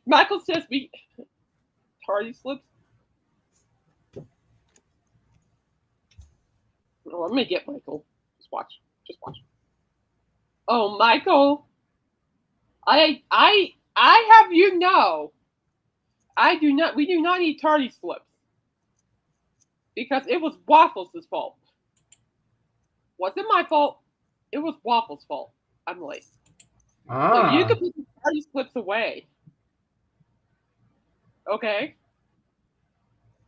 Michael says we tardy slips. Oh, let me get Michael. Just watch. Just watch. Oh, Michael, I have you know, I do not. We do not eat tardy slips because it was Waffles' fault. Wasn't my fault. It was Waffles' fault. I'm late. So you Ah, can put the tardy slips away. Okay.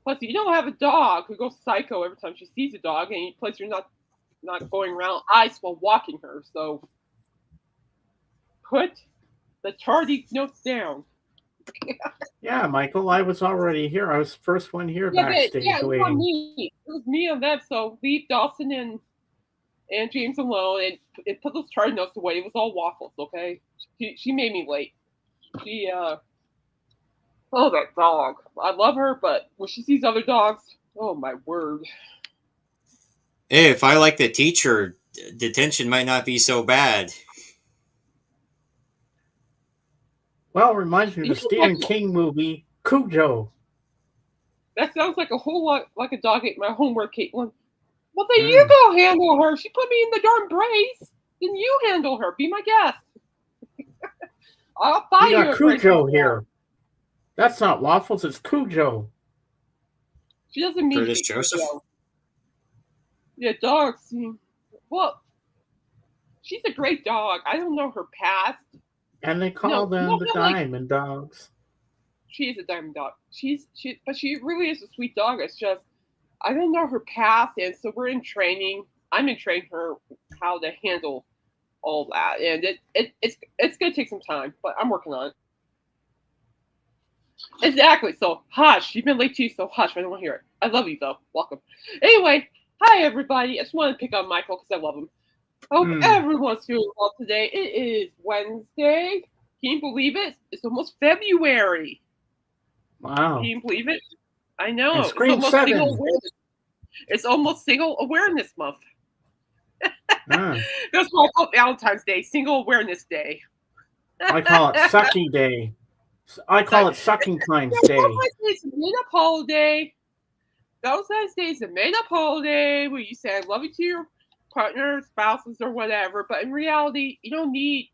Plus, you don't have a dog who goes psycho every time she sees a dog, and plus you're not going around ice while walking her. So put the tardy notes down. yeah, Michael, I was already here. I was the first one here Yeah, backstage it was on waiting. me. It was me on that. So leave Dawson and James alone, and put those tardy notes away. It was all Waffles. Okay. She made me late. She Oh, that dog. I love her, but when she sees other dogs, oh my word. Hey, if I like the teacher, detention might not be so bad. Well, it reminds me of You the know what? Stephen King movie, Cujo. That sounds like a whole lot like a dog ate my homework, Caitlin. Well, then you Mm. go handle her. She put me in the darn brace. Then you handle her. Be my guest. I'll buy We you got a brace. Cujo here. That's not Waffles, it's Cujo. She doesn't mean to Curtis be Joseph? Cujo. Yeah, dogs. Well, she's a great dog. I don't know her past. And they call No, them no, the not like Diamond Dogs. she is a diamond dog. But she really is a sweet dog. It's just I don't know her past, and so we're in training. I'm in training her how to handle all that, and it's gonna take some time, but I'm working on it. Exactly. So hush. You've been late too, so hush. I don't want to hear it. I love you though. Welcome. Anyway, hi everybody. I just want to pick on Michael because I love him. I hope Mm. everyone's doing well today. It is Wednesday. Can you believe it? It's almost February. Can Wow. you believe it? I And know. It's Scream almost single 7. awareness. It's almost single awareness month. Ah, That's why I call it Valentine's Day, Single Awareness Day. I call it Sucky Day. I So, call it Sucking Times Day. Valentine's Day is a made-up holiday. Valentine's Day is a made-up holiday where you say "I love you" to your partner, spouses, or whatever. But in reality, you don't need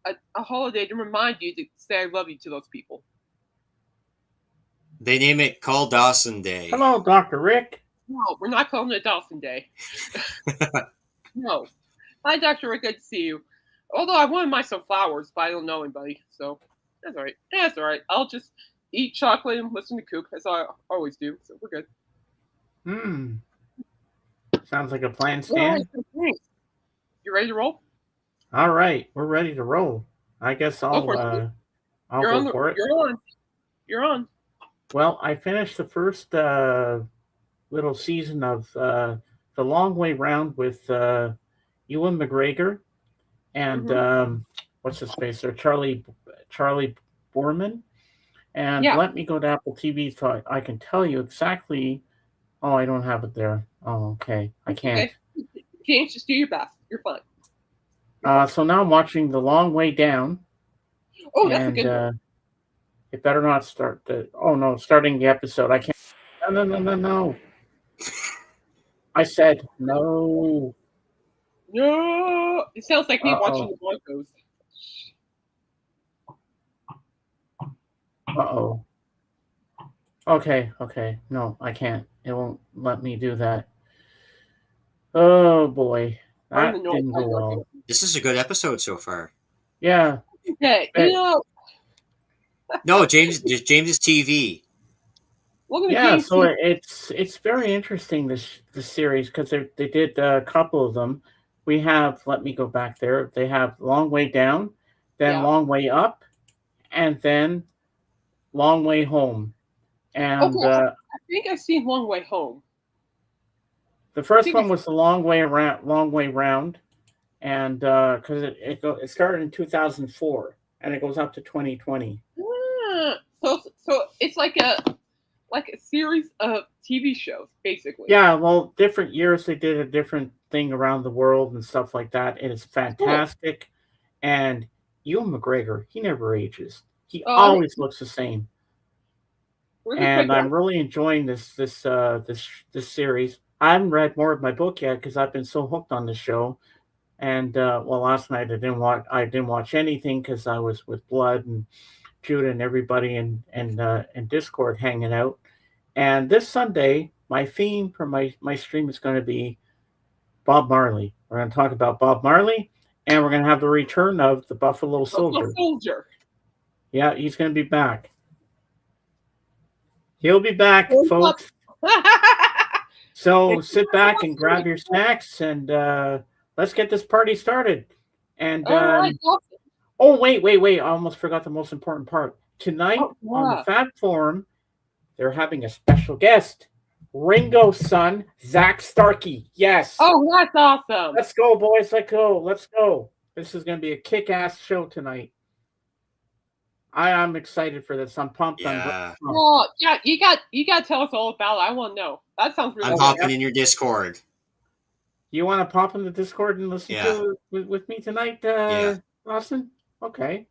a holiday to remind you to say "I love you" to those people. They name it Call Dawson Day. Hello, Dr. Rick. No, we're not calling it Dawson Day. No. Hi, Dr. Rick. Good to see you. Although I wanted myself flowers, but I don't know anybody, so that's all right. Yeah, that's all right. I'll just eat chocolate and listen to Coop, as I always do. So we're good. Hmm. Sounds like a plan, All right, Stan. so thanks. You ready to roll? All right, we're ready to roll. I guess Go for it. I'll You're go on. for it. You're on. You're on. Well, I finished the first little season of the Long Way Round with Ewan McGregor and Mm-hmm. what's his face there, Charlie Borman. And Yeah. let me go to Apple TV so I can tell you exactly. Oh, I don't have it there. Oh, okay, I It's can't. okay. James, just do your best. You're fine. You're fine. So now I'm watching The Long Way Down, Oh, that's a and good one. it better not start the. Oh no, starting the episode. I can't. No, no, no, no, no. I said no. No, it sounds like me Uh watching oh. the Broncos. Uh oh. Okay, okay. No, I can't. It won't let me do that. Oh boy, I don't that even know didn't what go I'm working. well. This is a good episode so far. Yeah, Okay, but No, James's TV. welcome to yeah. James So T. it's very interesting this series because they did a couple of them. We have let me go back there. They have Long Way Down, then Yeah. Long Way Up, and then Long Way Home. And Okay, I think I've seen Long Way Home. the I first think one was the Long Way Round, and because it started in 2004 and it goes up to 2020. so it's like a series of TV shows, basically. Yeah, well, different years they did a different thing around the world and stuff like that. It is Cool. fantastic, and Ewan McGregor, he never ages. He Oh, always looks the same. where's the And quick I'm one? really enjoying this series. I haven't read more of my book yet because I've been so hooked on the show. And well, last night I didn't watch anything because I was with Blood and Judah and everybody in Discord hanging out. And this Sunday, my theme for my stream is going to be Bob Marley. We're going to talk about Bob Marley, and we're going to have the return of the Buffalo Soldier. Soldier. Yeah, he's going to be back. He'll be back, folks. So sit back and grab your snacks, and let's get this party started. And All right. oh, wait! I almost forgot the most important part. Tonight on the yeah. Fab Forum, they're having a special guest, Ringo's son, Zach Starkey. Yes. Oh, that's awesome. Let's go, boys. Let's go. This is going to be a kick-ass show tonight. I am excited for this. I'm pumped. Yeah. Well, yeah, you got to tell us all about it. I want to know. That sounds really I'm cool. hopping in your Discord. You want to pop in the Discord and listen to it with me tonight, Austin? Okay.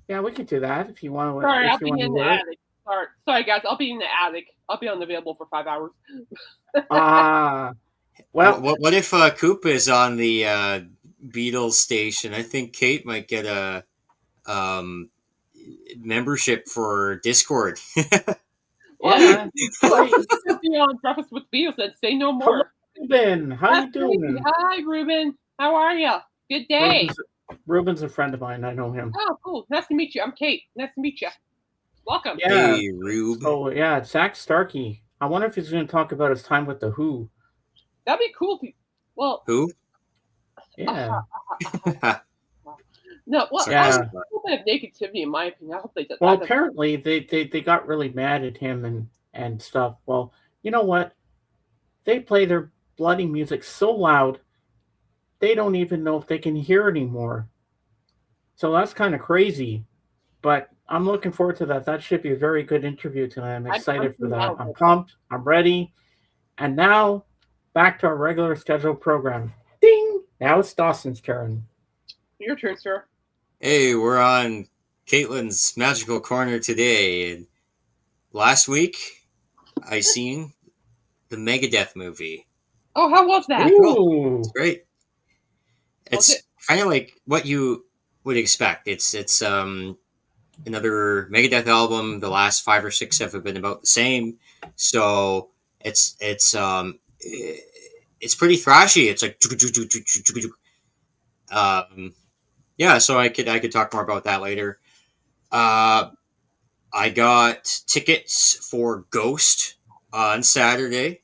Yeah, we can do that if you want to. Sorry, I'll be in the attic. Sorry, guys. I'll be in the attic. I'll be unavailable for 5 hours. Well, what if Coop is on the Beatles station? I think Kate might get a membership for Discord. Yeah. Be on Breakfast with Beatles and say no more. Ruben, how you doing? Hi, Ruben. How are you? Good day. Ruben's a friend of mine. I know him. Oh, cool. Nice to meet you. I'm Kate. Nice to meet you. Welcome. Yeah. Hey, Rube. So, yeah, Zach Starkey. I wonder if he's going to talk about his time with the Who. That'd be cool. Well, Who? Yeah. No, well, yeah. a little bit of negativity, in my opinion. I hope they did. Well, apparently they got really mad at him and stuff. Well, you know what? They play their bloody music so loud, they don't even know if they can hear anymore. So that's kind of crazy. But I'm looking forward to that. That should be a very good interview tonight. I'm excited for that. I'm pumped. I'm ready. And now, back to our regular scheduled program. Ding! Now it's Dawson's turn. Your turn, sir. Hey, we're on Caitlin's Magical Corner today. And last week, I seen the Megadeth movie. Oh, how was that? Ooh. It's great. It's kind of like what you would expect. It's another Megadeth album. The last 5 or 6 have been about the same. So it's pretty thrashy. It's like yeah. So I could talk more about that later. I got tickets for Ghost on Saturday.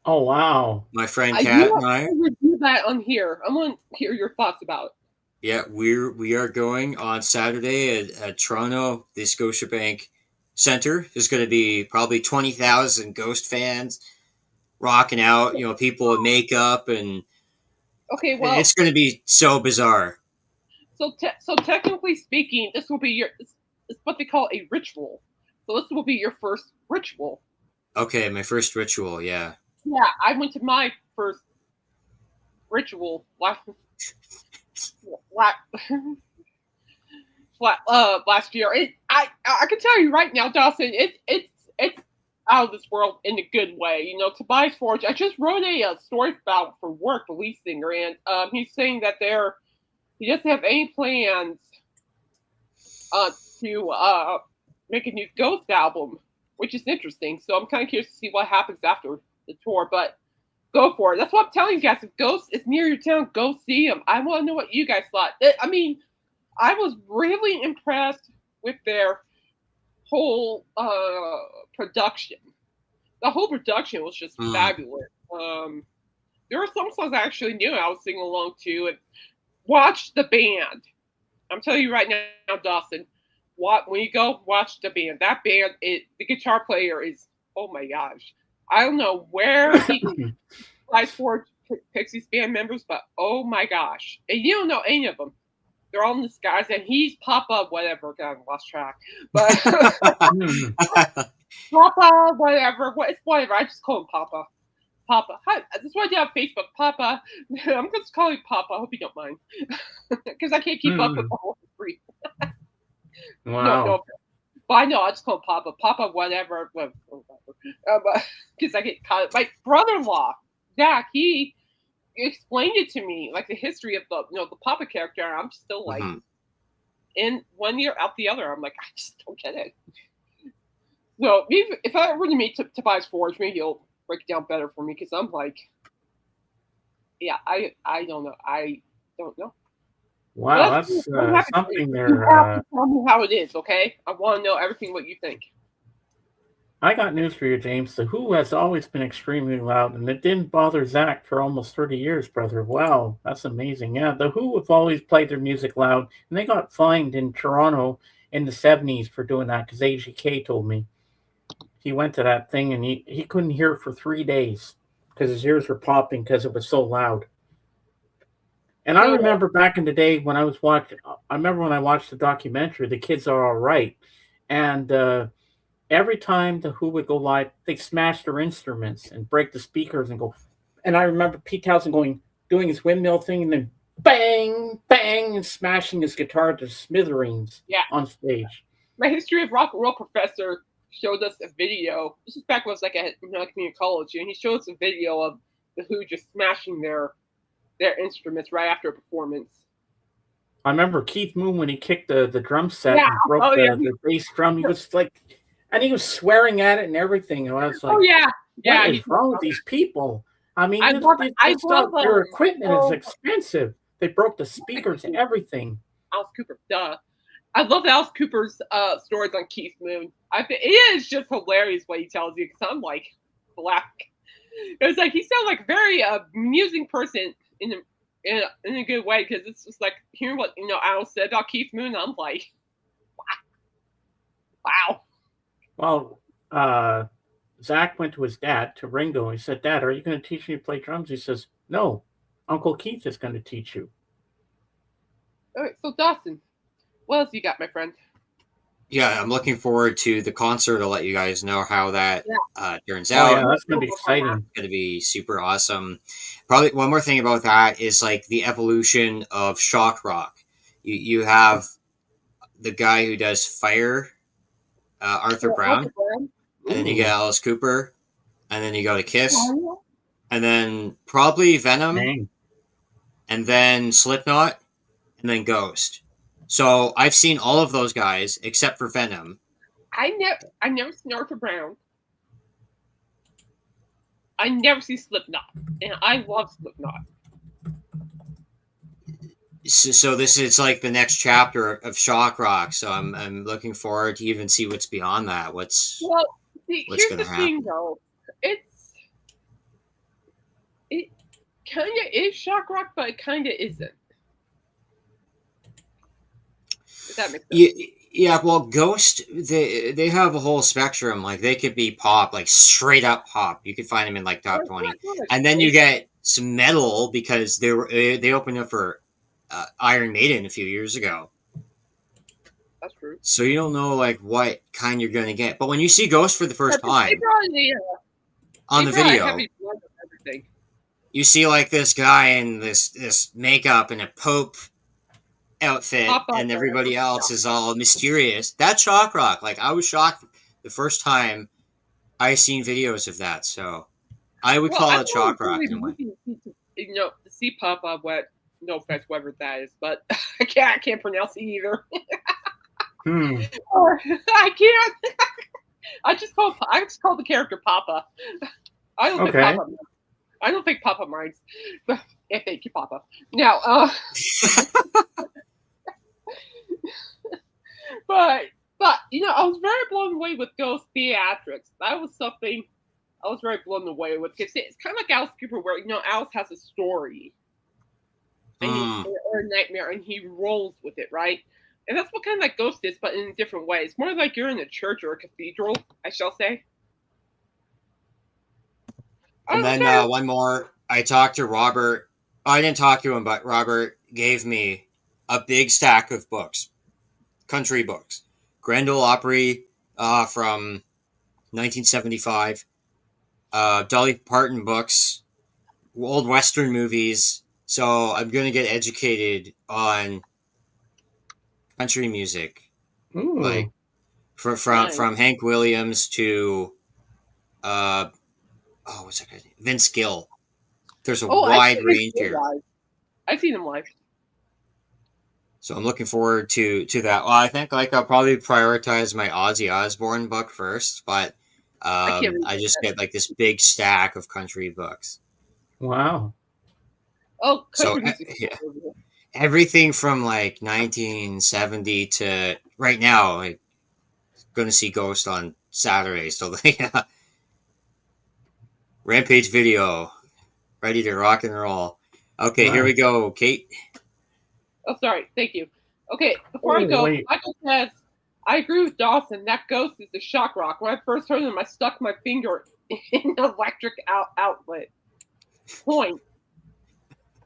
Oh wow! My friend Kat and I review that on here. I want to hear your thoughts about it. Yeah, we are going on Saturday at Toronto, the Scotiabank Center. There's going to be probably 20,000 Ghost fans rocking out. You know, people in makeup and okay, well, it's going to be so bizarre. So technically speaking, this will be it's what they call a ritual. So this will be your first ritual. Okay, my first ritual, yeah. Yeah, I went to my first ritual last year. I can tell you right now, Dawson, it's out of this world in a good way. You know, Tobias Forge. I just wrote a story about for work, the lead singer, and he's saying that he doesn't have any plans to make a new Ghost album, which is interesting. So I'm kind of curious to see what happens after the tour, but go for it. That's what I'm telling you guys. If Ghost is near your town, go see them. I want to know what you guys thought. I mean, I was really impressed with their whole production. The whole production was just fabulous. There were some songs I actually knew I was singing along to. And watch the band. I'm telling you right now, Dawson. When you go watch the band, that band, the guitar player is, oh my gosh. I don't know where he applies for picks these band members, but oh my gosh. And you don't know any of them. They're all in disguise, and he's Papa, whatever. God, I lost track. But Papa, whatever. It's whatever. I just call him Papa. Papa. Hi, this is what I did on Facebook. Papa. I'm just calling Papa. I hope you don't mind. Because I can't keep up with the whole three. Wow. No. But I know I just call him Papa. Papa, whatever. Because I get caught. My brother-in-law, Zach, he explained it to me, like the history of the Papa character. And I'm still like, in one ear out the other. I'm like, I just don't get it. So maybe if I were to meet Tobias Forge, maybe he'll break it down better for me because I'm like, yeah, I don't know. I don't know. Wow, that's something there. You have to tell me how it is, okay? I want to know everything what you think. I got news for you, James. The Who has always been extremely loud, and it didn't bother Zach for almost 30 years, brother. Wow, that's amazing. Yeah, The Who have always played their music loud, and they got fined in Toronto in the 70s for doing that because AGK told me. He went to that thing, and he couldn't hear for 3 days because his ears were popping because it was so loud. And I remember back in the day when I watched the documentary, The Kids Are All Right, and every time the Who would go live, they smash their instruments and break the speakers and go. And I remember Pete Townsend doing his windmill thing and then bang, bang, and smashing his guitar to smithereens on stage. My history of rock and roll professor showed us a video. This is back when I was like at community college, and he showed us a video of the Who just smashing their instruments right after a performance. I remember Keith Moon when he kicked the drum set and broke the bass drum. He was like, and he was swearing at it and everything. And I was like, what is wrong with these people? I mean, their equipment is expensive. They broke the speakers and everything. Alice Cooper, duh. I love Alice Cooper's stories on Keith Moon. I think it is just hilarious what he tells you because I'm like black. It's like he sounds like a very amusing person in a good way because it's just like hearing what Alice said about Keith Moon. I'm like, wow. Well, Zach went to his dad, to Ringo. He said, "Dad, are you going to teach me to play drums?" He says, "No, Uncle Keith is going to teach you." All right, so Dawson, what else you got, my friend? Yeah, I'm looking forward to the concert. I'll let you guys know how that turns out. Yeah, that's going to be exciting. It's going to be super awesome. Probably one more thing about that is like the evolution of shock rock. You have the guy who does Fire, Arthur Brown, and then you get Alice Cooper, and then you go to Kiss, and then probably Venom, and then Slipknot, and then Ghost. So I've seen all of those guys except for Venom. I never seen Arthur Brown. I never see Slipknot, and I love Slipknot. So this is like the next chapter of shock rock. So I'm looking forward to even see what's beyond that. What's here's going to happen? Thing, though. It kind of is shock rock, but it kind of isn't. Does that make sense? Yeah, well, Ghost, they have a whole spectrum. Like, they could be pop, like, straight up pop. You could find them in, like, top 20. And then you get some metal because they opened up for Iron Maiden a few years ago. That's true. So you don't know, like, what kind you're going to get. But when you see Ghost for the first time, on the video, you see, like, this guy in this makeup and a Pope outfit and everybody else is all mysterious. That's shock rock. Like, I was shocked the first time I seen videos of that, so I would call it shock rock in a way. To see Papa, no offense, whatever that is, but I can't pronounce it either. I can't. I just call the character Papa. I don't think Papa minds. But thank you, Papa. Now, but I was very blown away with Ghost Theatrics. That was something I was very blown away with because it's kind of like Alice Cooper, where Alice has a story or a nightmare, and he rolls with it, right? And that's what kind of like Ghost is, but in a different way. It's more like you're in a church or a cathedral, I shall say. And then one more. I talked to Robert. I didn't talk to him, but Robert gave me a big stack of books, country books, Grand Ole Opry from 1975, Dolly Parton books, old Western movies. So I'm going to get educated on country music Ooh. Like Nice. from Hank Williams to what's that guy's name? Vince Gill. There's a Oh, I've wide seen him range here. live. I've seen him live. So I'm looking forward to that. Well, I think like I'll probably prioritize my Ozzy Osbourne book first, but I can't read I just that. get like this big stack of country books. Wow. Oh, So country music. yeah, everything from like 1970 to right now. Like, going to see Ghost on Saturday, so yeah. Rampage video, ready to rock and roll. Okay, here we go, Kate. Oh, sorry. Thank you. Okay, before I Oh, go, wait. Michael says, I agree with Dawson. That Ghost is the shock rock. When I first heard him, I stuck my finger in an electric outlet. Point.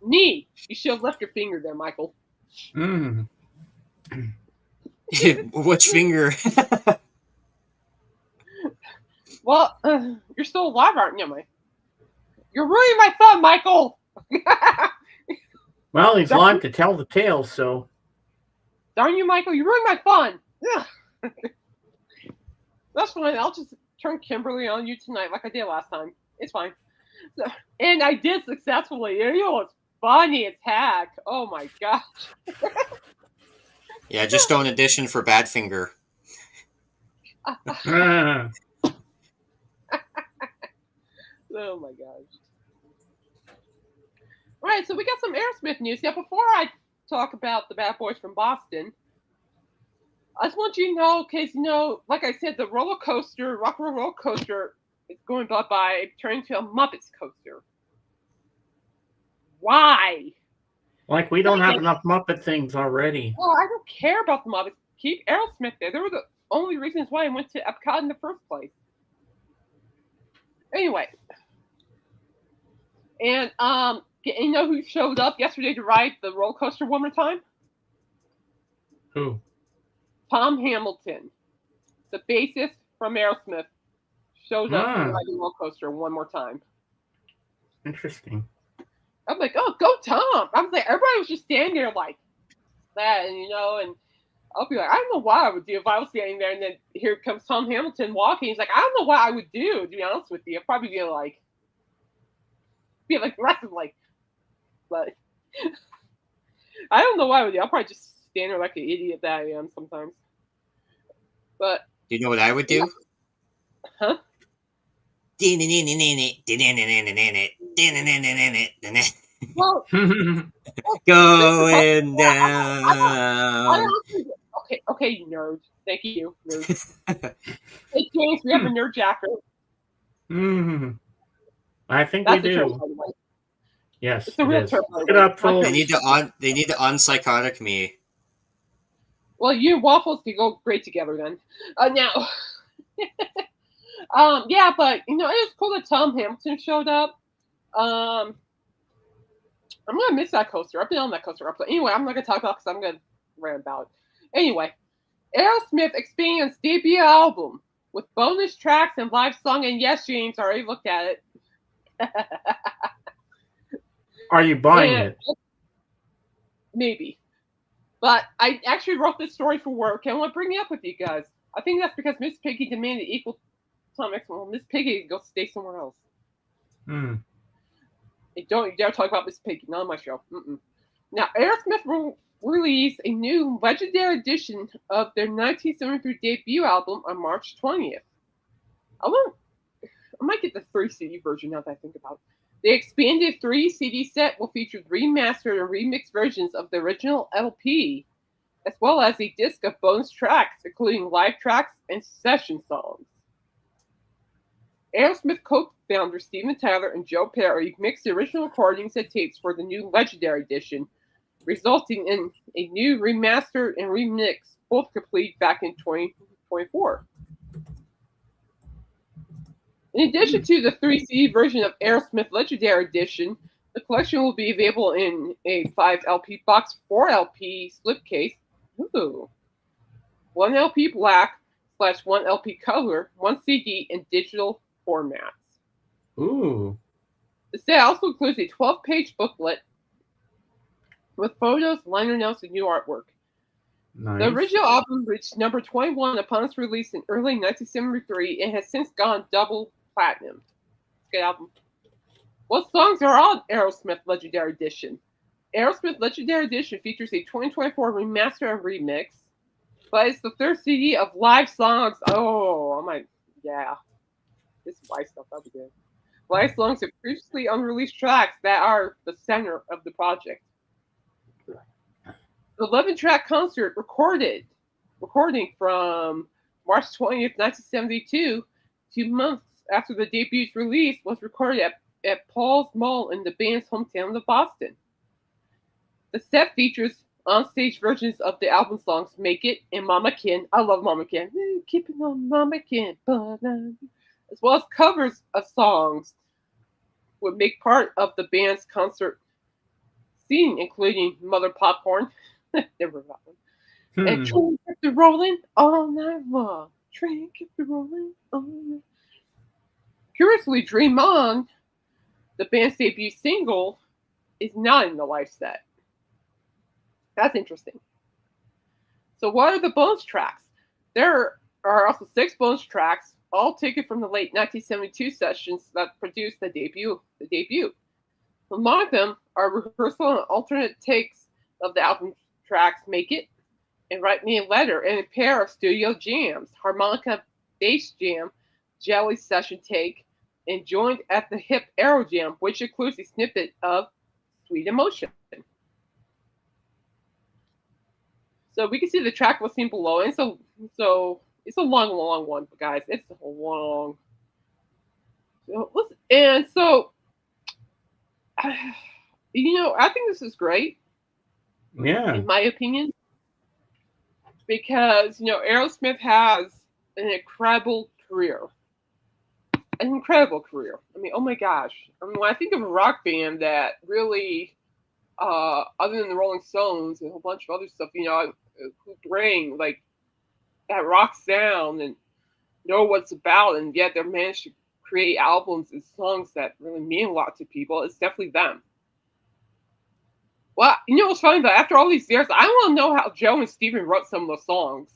Knee. You should have left your finger there, Michael. Mm. Which finger? Well, you're still alive, aren't you, Mike? You're ruining my fun, Michael. Well, he's live to tell the tale, so. Darn you, Michael. You ruined my fun. That's fine. I'll just turn Kimberly on you tonight like I did last time. It's fine. So, and I did successfully. It was funny attack. Oh, my gosh. Yeah, just don't audition for Badfinger. Oh my gosh. All right, so we got some Aerosmith news. Yeah, before I talk about the Bad Boys from Boston, I just want you to know, because, like I said, the roller coaster, rock and roller coaster, is going bye-bye, turning to a Muppets coaster. Why? Like we don't have enough Muppet things already. Well, I don't care about the Muppets. Keep Aerosmith there. They were the only reasons why I went to Epcot in the first place. Anyway. And you know who showed up yesterday to ride the roller coaster one more time? Who? Tom Hamilton, the bassist from Aerosmith, showed up to ride the roller coaster one more time. Interesting. I'm like, oh, go Tom! I was like, everybody was just standing there like that, and and I'll be like, I don't know what I would do if I was standing there, and then here comes Tom Hamilton walking. He's like, I don't know what I would do, to be honest with you. I'd probably be like wrestling, but I don't know what I would do. I'll probably just stand there like an idiot that I am sometimes. But do you know what I would do? Huh? Well, going down. Okay, you nerd. Thank you, nerd. Hey, James, we have a nerd jacker. I think That's we do. Term, by the way. Yes, it's a real term. Look it up, folks. They need to unpsychotic me. Well, you and Waffles could go great together then. Now, yeah, but it was cool that Tom Hamilton showed up. I'm gonna miss that coaster. I've been on that coaster. But anyway, I'm not gonna talk about it because I'm gonna rant about it. Anyway, Aerosmith expands debut album with bonus tracks and live song. And yes, James, I already looked at it. Are you buying it? Maybe. But I actually wrote this story for work, and I want to bring it up with you guys. I think that's because Miss Piggy demanded equal time. Well, Miss Piggy can go stay somewhere else. Don't you dare talk about Miss Piggy, not on my show. Now, Aerosmith will release a new legendary edition of their 1973 debut album on March 20th. I might get the 3 CD version now that I think about it. The expanded 3 CD set will feature remastered and remixed versions of the original LP, as well as a disc of bonus tracks, including live tracks and session songs. Aerosmith co-founders Steven Tyler and Joe Perry mixed the original recordings and tapes for the new Legendary Edition, resulting in a new remastered and remix, both complete back in 2024. In addition to the 3 CD version of Aerosmith Legendary Edition, the collection will be available in a 5 LP box, 4 LP slipcase, 1 LP black / 1 LP color, 1 CD, and digital formats. Ooh. The set also includes a 12-page booklet with photos, liner notes, and new artwork. Nice. The original album reached number 21 upon its release in early 1973 and has since gone double platinum. Good album. What songs are on Aerosmith Legendary Edition? Aerosmith Legendary Edition features a 2024 remaster and remix, but it's the third CD of live songs. Oh my, yeah. This is live stuff, that'll be good. Live songs of previously unreleased tracks that are the center of the project. The 11-track concert recording from March 20th, 1972, 2 months after the debut's release, was recorded at Paul's Mall in the band's hometown of Boston. The set features on-stage versions of the album songs Make It and Mama Can. I love Mama Can. Keep it on Mama Can. As well as covers of songs would make part of the band's concert scene, including Mother Popcorn. Never got one. And Train kept it rolling all night long. Train kept it rolling all night. Curiously, Dream On, the band's debut single, is not in the live set. That's interesting. So what are the bonus tracks? There are also 6 bonus tracks, all taken from the late 1972 sessions that produced the debut. Among them are rehearsal and alternate takes of the album tracks Make It and Write Me a Letter, and a pair of studio jams, harmonica bass jam, Jelly session take, and joined at the hip Aero Jam, which includes a snippet of Sweet Emotion. So we can see the track listing below, and so it's a long one, guys. It's a long. And so, I think this is great. Yeah. In my opinion, because Aerosmith has an incredible career. An incredible career. I mean, oh my gosh. I mean, when I think of a rock band that really, other than the Rolling Stones and a whole bunch of other stuff, who bring like that rock sound and know what it's about, and yet they're managed to create albums and songs that really mean a lot to people, it's definitely them. Well, what's funny though? After all these years, I want to know how Joe and Steven wrote some of the songs,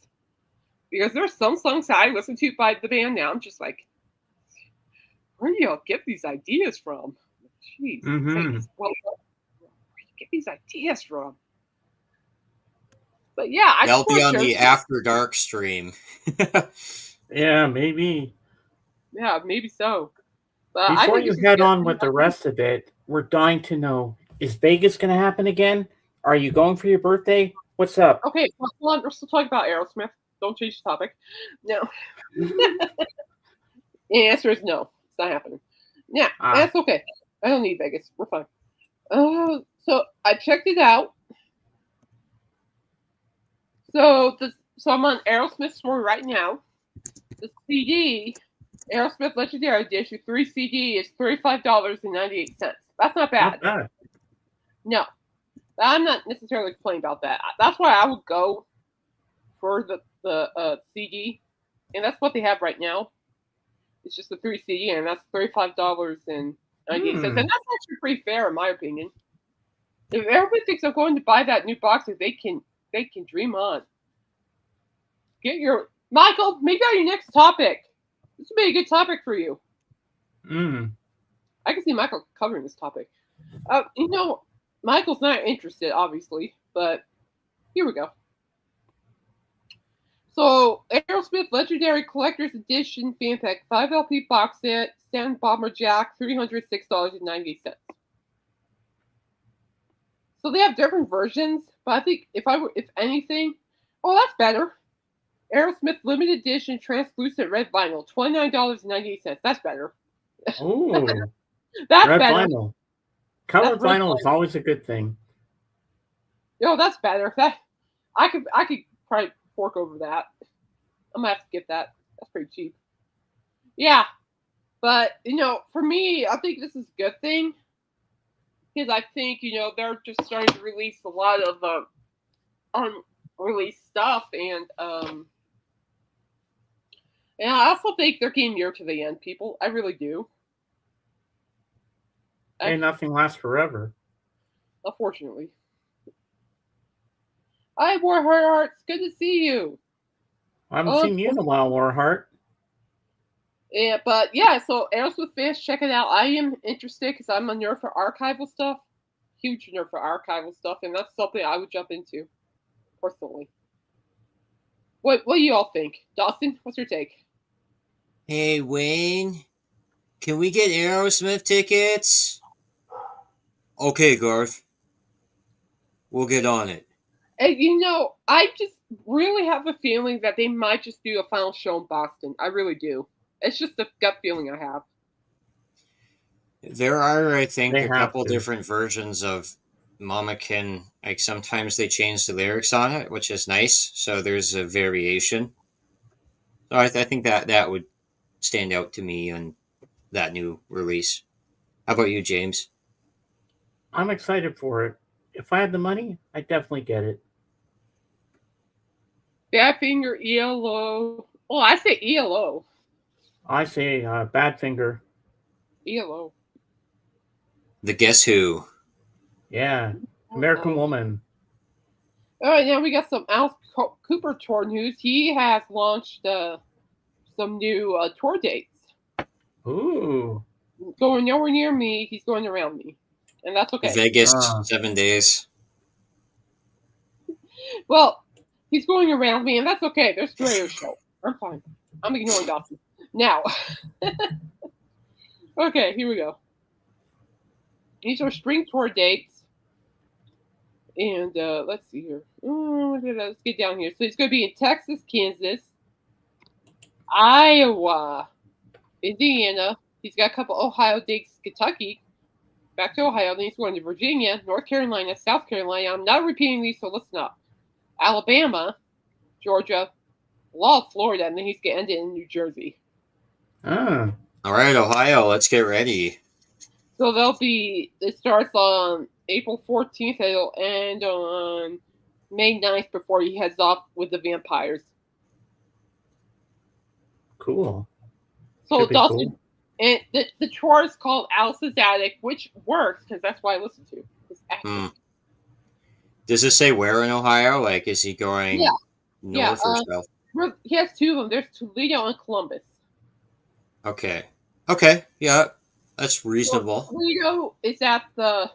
because there's some songs that I listen to by the band now. I'm just like, where do y'all get these ideas from? Jeez, where do you get these ideas from? But yeah, they'll be on the After Dark stream. Yeah, maybe. Yeah, maybe so. But before you head on with the rest of it, we're dying to know: is Vegas going to happen again? Are you going for your birthday? What's up? Okay, hold on. We're still talking about Aerosmith. Don't change the topic. No. The answer is no. It's not happening. Yeah, that's okay. I don't need Vegas. We're fine. So I checked it out. So I'm on Aerosmith store right now. The CD, Aerosmith Legendary Edition 3 CD, is $35.98. That's not bad. Not bad. No, I'm not necessarily complaining about that. That's why I would go for the CD, and that's what they have right now. It's just the 3 CD, and that's $35.98, and that's actually pretty fair in my opinion. If everybody thinks I'm going to buy that new box, they can dream on. Get your Michael. Make that your next topic. This would be a good topic for you. I can see Michael covering this topic. Michael's not interested, obviously, but here we go. So, Aerosmith Legendary Collector's Edition Fan Pack 5 LP box set, Sand Bomber Jack, $306.98. So they have different versions, but I think if anything, that's better. Aerosmith Limited Edition Translucent Red Vinyl, $29.98. That's better. Oh, that's red better. Vinyl. Colored vinyl is always a good thing. That's better. I could probably fork over that. I'm gonna have to get that. That's pretty cheap. Yeah, but for me, I think this is a good thing, because I think they're just starting to release a lot of unreleased stuff, and I also think they're getting near to the end, people. I really do. And nothing lasts forever. Unfortunately. Hi, Warheart. It's good to see you. I haven't seen you in a while, Warheart. Yeah, but yeah, so Aerosmith fans, check it out. I am interested because I'm a nerd for archival stuff. Huge nerd for archival stuff, and that's something I would jump into, personally. What do you all think? Dawson, what's your take? Hey, Wayne, can we get Aerosmith tickets? Okay, Garth. We'll get on it. And I just really have a feeling that they might just do a final show in Boston. I really do. It's just a gut feeling I have. There are, I think, They a have couple to. different versions of Mama Can. Like sometimes they change the lyrics on it, which is nice. So there's a variation. So I think that would stand out to me on that new release. How about you, James? I'm excited for it. If I had the money, I'd definitely get it. Badfinger, ELO. Oh, I say ELO. I say Badfinger. ELO. The Guess Who. Yeah. American Woman. All right, now we got some Alice Cooper tour news. He has launched some new tour dates. Ooh. Going nowhere near me, he's going around me. And that's okay. Vegas, 7 days. Well, he's going around me, and that's okay. There's a radio show. I'm fine. I'm ignoring Dawson. Now. Okay, here we go. These are spring tour dates. And let's see here. Let's get down here. So it's going to be in Texas, Kansas, Iowa, Indiana. He's got a couple Ohio dates, Kentucky, back to Ohio. Then he's going to Virginia, North Carolina, South Carolina. I'm not repeating these, so listen up. Alabama, Georgia, Florida, and then he's going to end it in New Jersey. Ah. All right, Ohio, let's get ready. So it starts on April 14th. It'll end on May 9th before he heads off with the Vampires. Cool. So Dawson, cool. and the tour is called Alice's Attic, which works because that's what I listen to. Does it say where in Ohio? Like, is he going north or south? He has two of them. There's Toledo and Columbus. Okay, yeah, that's reasonable. So Toledo is at the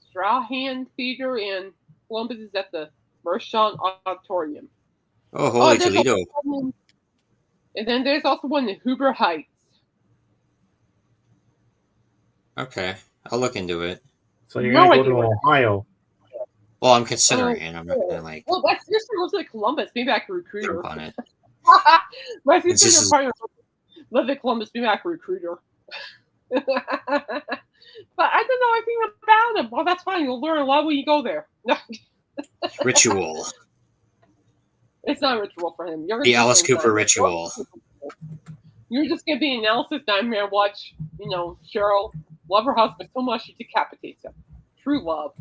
Strahan Theater, and Columbus is at the Mershon Auditorium. Oh, holy Toledo! And then there's also one in Huber Heights. Okay, I'll look into it. So you're going to go to Ohio? Well, I'm considering it. I'm not going to like... Well, my sister lives in Columbus. Maybe I can recruit her. on it. My sister's probably live in Columbus. Maybe I can recruit her. But I don't know anything about him. Well, that's fine. You'll learn a lot when you go there. Ritual. It's not a ritual for him. The Alice Cooper ritual. You're just going to be an Alice's nightmare. Watch, Cheryl love her husband so much she decapitates him. True love.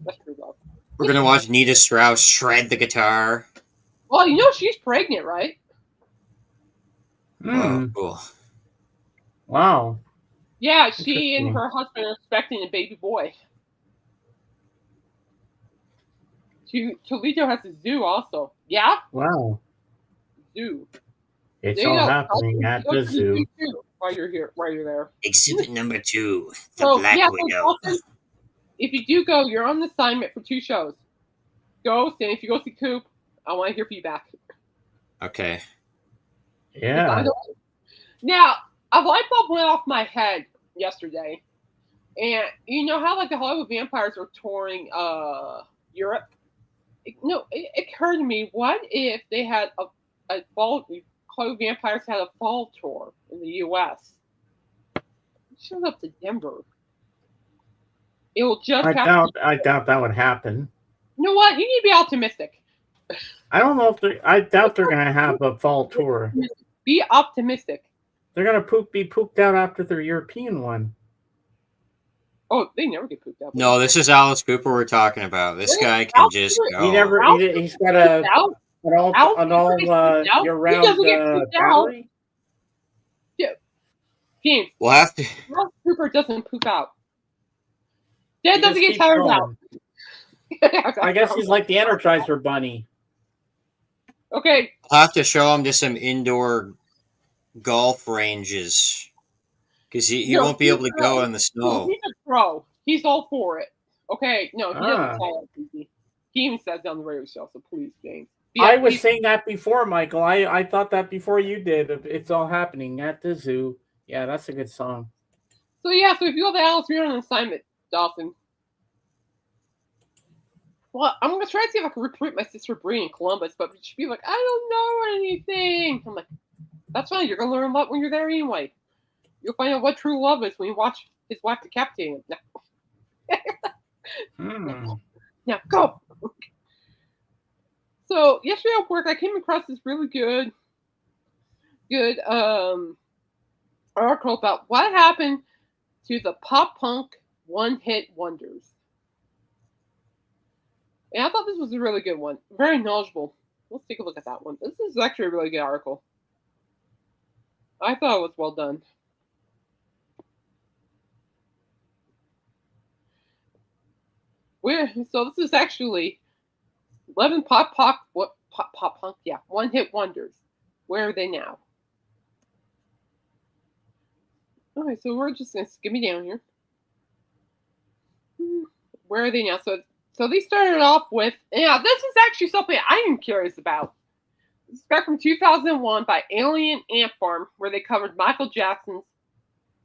That's true love. We're going to watch Nita Strauss shred the guitar. Well, she's pregnant, right? Oh, cool. Wow. Yeah, she and her husband are expecting a baby boy. Toledo has a zoo also. Yeah? Wow. Zoo. It's all happening at the zoo. While you're there. Exhibit number 2, the Black Widow. So if you do go, you're on assignment for 2 shows. And if you go see Coop, I want to hear feedback. Okay. Yeah. Now, a light bulb went off my head yesterday. And you know how the Hollywood Vampires are touring Europe? It occurred to me, what if they had a fall, Hollywood Vampires had a fall tour in the U.S.? It shows up to Denver. It will just I doubt that would happen. You know what? You need to be optimistic. I don't know I doubt they're going to have a fall tour. Be optimistic. They're going to be pooped out after their European one. Oh, they never get pooped out. No, this is Alice Cooper we're talking about. This guy can just go. He's got an all year-round battery. Yeah. James. We'll have to. Alice Cooper doesn't poop out. Dad doesn't get tired out. I guess he's like the Energizer Bunny. Okay. I'll have to show him to some indoor golf ranges because he won't be able to go in the snow. He's a pro. He's all for it. Okay. No, he doesn't Ah. tell us. He even says it on the radio show, so please, James. I was saying that before, Michael. I thought that before you did. It's all happening at the zoo. Yeah, that's a good song. So yeah, so if you go to Alice, you're on an assignment, Dawson. Well, I'm gonna try to see if I can recruit my sister Bree in Columbus, but she'd be like, I don't know anything. I'm like, that's fine. You're gonna learn a lot when you're there anyway. You'll find out what true love is when you watch his wife decapitate him. Now go. So yesterday at work, I came across this really good article about what happened to the pop punk one-hit wonders. And I thought this was a really good one. Very knowledgeable. Let's take a look at that one. This is actually a really good article. I thought it was well done. So this is actually 11 pop punk, yeah, one-hit wonders. Where are they now? Okay, so we're just gonna skip me down here. Where are they now? So they started off with, yeah, this is actually something I am curious about. This is back from 2001 by Alien Ant Farm, where they covered Michael Jackson's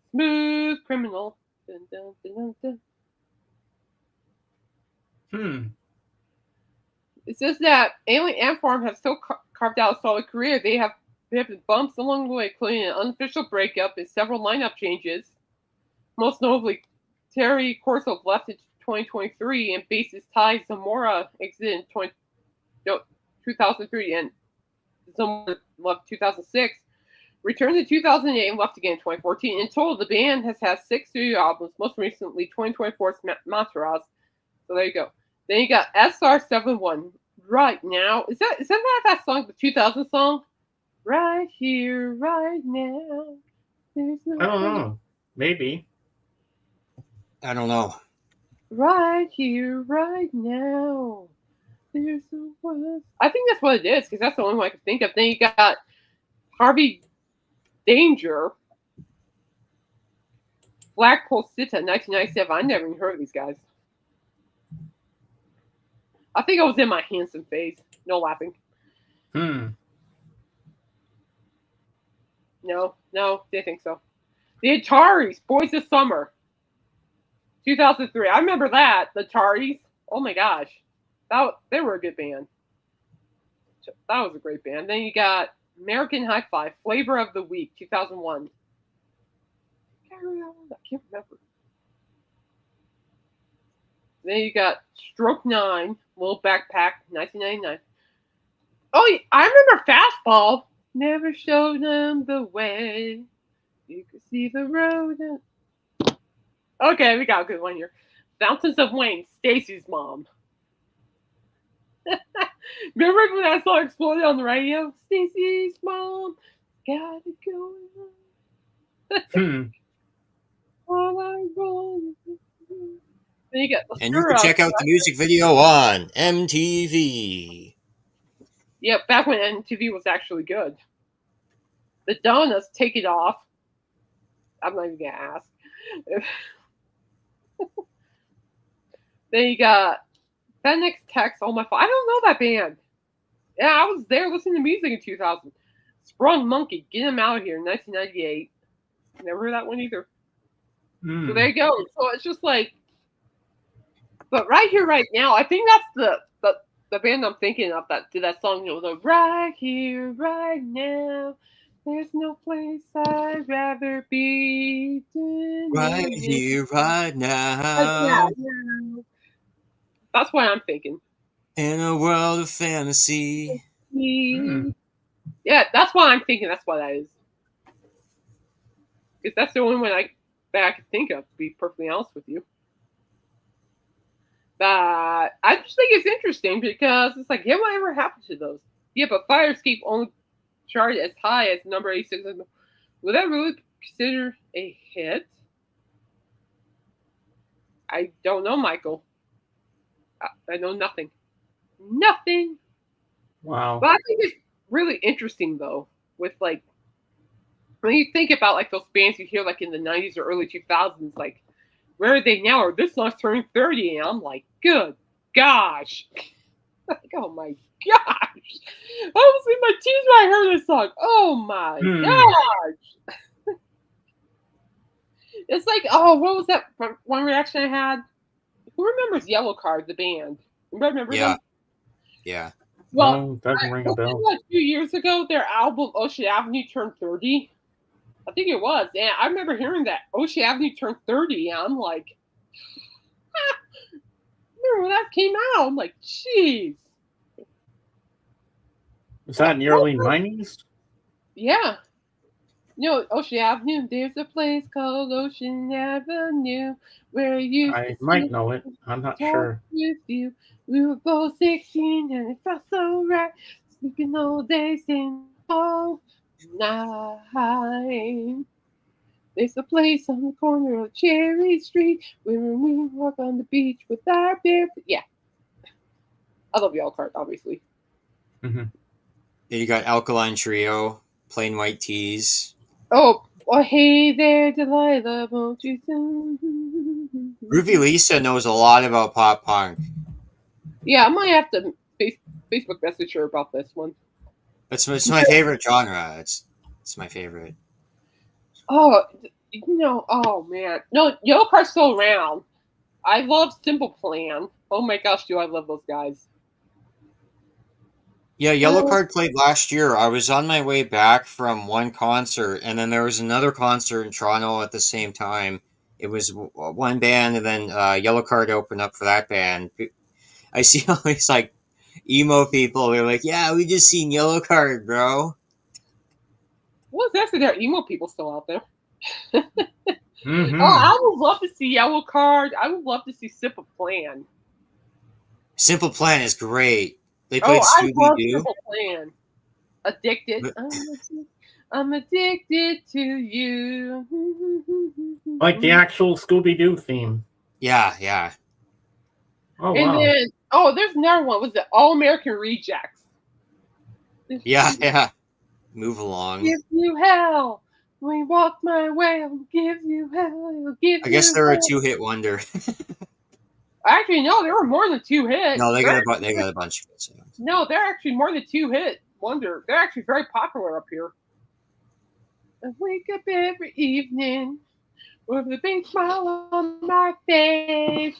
Smooth Criminal. Dun, dun, dun, dun, dun. It says that Alien Ant Farm has so carved out a solid career. They have been bumps along the way, including an unofficial breakup and several lineup changes. Most notably, Terry Corso left in 2023 and bassist Ty Zamora exited in 2003 and Zamora left 2006. Returned in 2008 and left again in 2014. In total, the band has had 6 studio albums, most recently 2024's Mantras. So there you go. Then you got SR71. Right now, is that song, the 2000 song? Right here, right now. There's no I don't know. Maybe. I don't know. Right here, right now. There's no one. I think that's what it is, because that's the only one I can think of. Then you got Harvey Danger. Flagpole Sita, 1997. I never even heard of these guys. I think I was in my handsome phase. No laughing. No, didn't think so. The Ataris, Boys of Summer. 2003. I remember that. The Ataris. Oh my gosh. They were a good band. That was a great band. Then you got American Hi-Fi, Flavor of the Week, 2001. I can't remember. Then you got Stroke 9, Little Backpack, 1999. Oh, I remember Fastball. Never showed them the way. You could see the road. Okay, we got a good one here. Fountains of Wayne, Stacy's mom. Remember when that song exploded on the radio? Stacy's mom got it going on. And you can check out the music video on MTV. Yeah, back when MTV was actually good. The Donuts, Take It Off. I'm not even going to ask. Then you got Phoenix Tex, Oh My Fault. I don't know that band. Yeah, I was there listening to music in 2000. Sprung Monkey, Get Him Out of Here, 1998. Never heard that one either. So there you go. So it's just like, but right here, right now, I think that's the band I'm thinking of that did that song, the right here, right now. There's no place I'd rather be. Right here, right now. That's what I'm thinking. In a world of fantasy. Yeah, that's what I'm thinking. That's what that is. Because that's the only one that I can think of, to be perfectly honest with you. But I just think it's interesting because it's like, yeah, whatever happened to those? Yeah, but Fire Escape only charted as high as number 86. Would that really consider a hit? I don't know, Michael. I know nothing. Nothing. Wow. But I think it's really interesting though, with like when you think about like those bands you hear like in the 90s or early 2000s, like where are they now? Or this song's turning 30, and I'm like, good gosh. Like, oh my gosh. I was in my tears when I heard this song. Oh my gosh. It's like, oh, what was that one reaction I had? Who remembers Yellow Card, the band? Remember them? Yeah. Well, No, doesn't ring a bell. like 2 years ago, their album Ocean Avenue turned 30. I think it was. And I remember hearing that Ocean Avenue turned 30, and I'm like, remember when that came out? I'm like, jeez. Was that in the early 90s? Yeah. You know, Ocean Avenue, there's a place called Ocean Avenue where you I might know it. I'm not sure. With you. We were both 16 and it felt so right. Sleeping all day, singing all night. There's a place on the corner of Cherry Street where we walk on the beach with our bare feet. Yeah. I love Yellow Card, obviously. Mm-hmm. Then you got Alkaline Trio, Plain White Tees. Oh, well, hey there, Delilah, won't you sing? Ruby Lisa knows a lot about pop punk. Yeah, I might have to Facebook message her about this one. It's my favorite genre. It's my favorite. Oh, oh man. No, Yellow Card's still around. I love Simple Plan. Oh my gosh, do I love those guys. Yeah, Yellow Card played last year. I was on my way back from one concert, and then there was another concert in Toronto at the same time. It was one band, and then Yellow Card opened up for that band. I see all these like emo people. They're like, "Yeah, we just seen Yellow Card, bro." Well, it's actually there are emo people still out there. Mm-hmm. Oh, I would love to see Yellow Card. I would love to see Simple Plan. Simple Plan is great. They played Scooby Doo. Simple Plan. Addicted. I'm addicted to you. Like the actual Scooby Doo theme. Yeah. Oh, and wow. then, there's another one. Was it All American Rejects? Yeah. Move along. Give you hell. When you walk my way, I'll give you hell. I guess they're a 2-hit wonder. Actually, no, there were more than 2 hits. No, they got a bunch of hits. No, they're actually more than 2 hit wonder. They're actually very popular up here. I wake up every evening with a big smile on my face.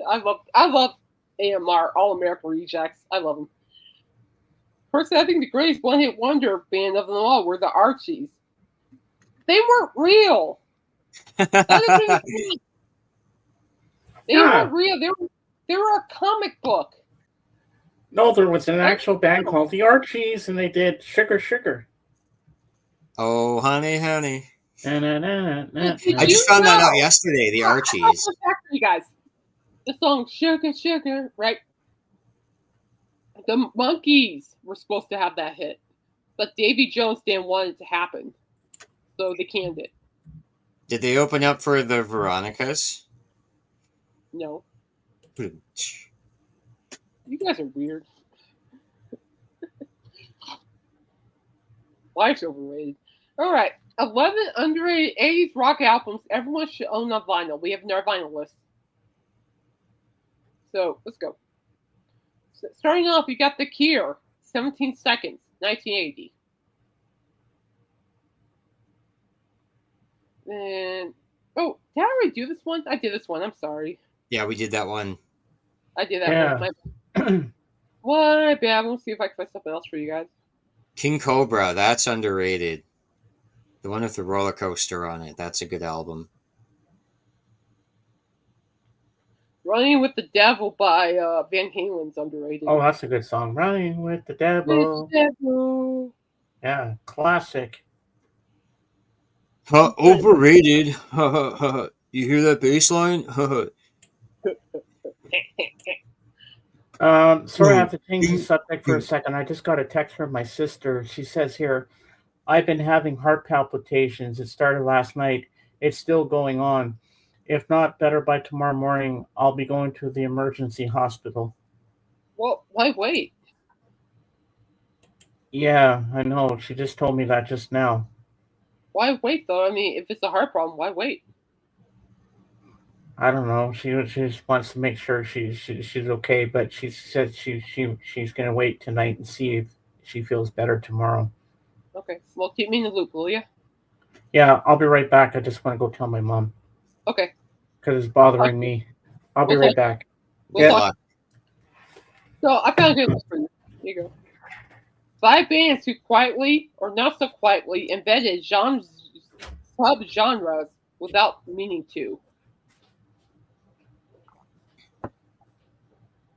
I love AMR, All American Rejects. I love them. Personally, I think the greatest one-hit wonder band of them all were the Archies. They weren't real. They weren't real. They were a comic book. No, there was an actual band called the Archies, and they did Sugar Sugar. Oh, honey, honey. I just found that out yesterday, the Archies. You guys, the song Sugar Sugar, right? The Monkees were supposed to have that hit, but Davy Jones didn't want it to happen, so they canned it. Did they open up for the Veronicas? No. You guys are weird. Life's overrated. All right. 11 underrated 80s rock albums everyone should own on vinyl. We have our vinyl list. So, let's go. So, starting off, you got The Cure, 17 Seconds, 1980. And, did I already do this one? I did this one. I'm sorry. Yeah, we did that one. I did that one. My bad. We'll see if I can find something else for you guys. King Cobra, that's underrated. The one with the roller coaster on it. That's a good album. Running with the Devil by Van Halen's underrated. Oh, that's a good song. Running with the Devil. Yeah, classic. Overrated. You hear that bass line? Sorry, I have to change the subject for a second. I just got a text from my sister. She says here, I've been having heart palpitations. It started last night. It's still going on. If not, better by tomorrow morning. I'll be going to the emergency hospital. Well, why wait? Yeah, I know. She just told me that just now. Why wait though? I mean, if it's a heart problem, why wait? I don't know. She just wants to make sure she's okay, but she said she's gonna wait tonight and see if she feels better tomorrow. Okay. Well, keep me in the loop, will you? Yeah, I'll be right back. I just want to go tell my mom Okay. because it's bothering Okay. me. I'll be We'll right talk. back. We'll Yeah. talk. So I found a good list for you. Here you go. 5 bands who quietly or not so quietly invented subgenres without meaning to.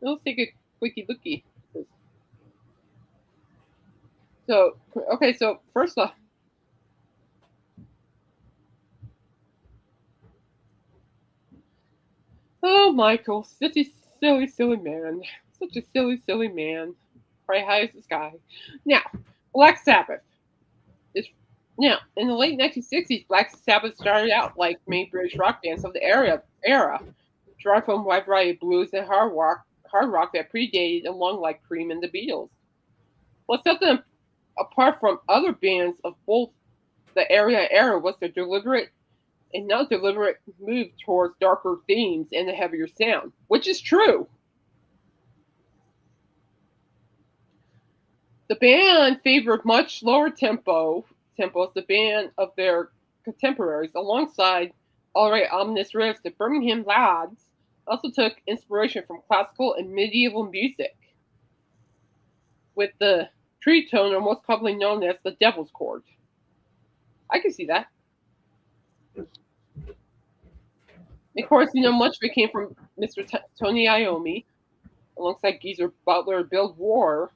Let's take a quickie lookie. So okay, so first off, oh Michael, such a silly man, such a silly man, probably high as the sky. Now, Black Sabbath is now in the late 1960s. Black Sabbath started out like many British rock bands of the era, drawing from a wide variety of blues and hard rock that predated along like Cream and the Beatles. What set them apart from other bands of both the era was their deliberate and not deliberate move towards darker themes and a heavier sound, which is true. The band favored much lower tempos the band of their contemporaries, alongside already ominous riffs. The Birmingham lads also took inspiration from classical and medieval music, with the tritone, or most commonly known as the Devil's Chord. I can see that. Of course, much of it came from Mr. Tony Iommi, alongside Geezer Butler, Bill Ward,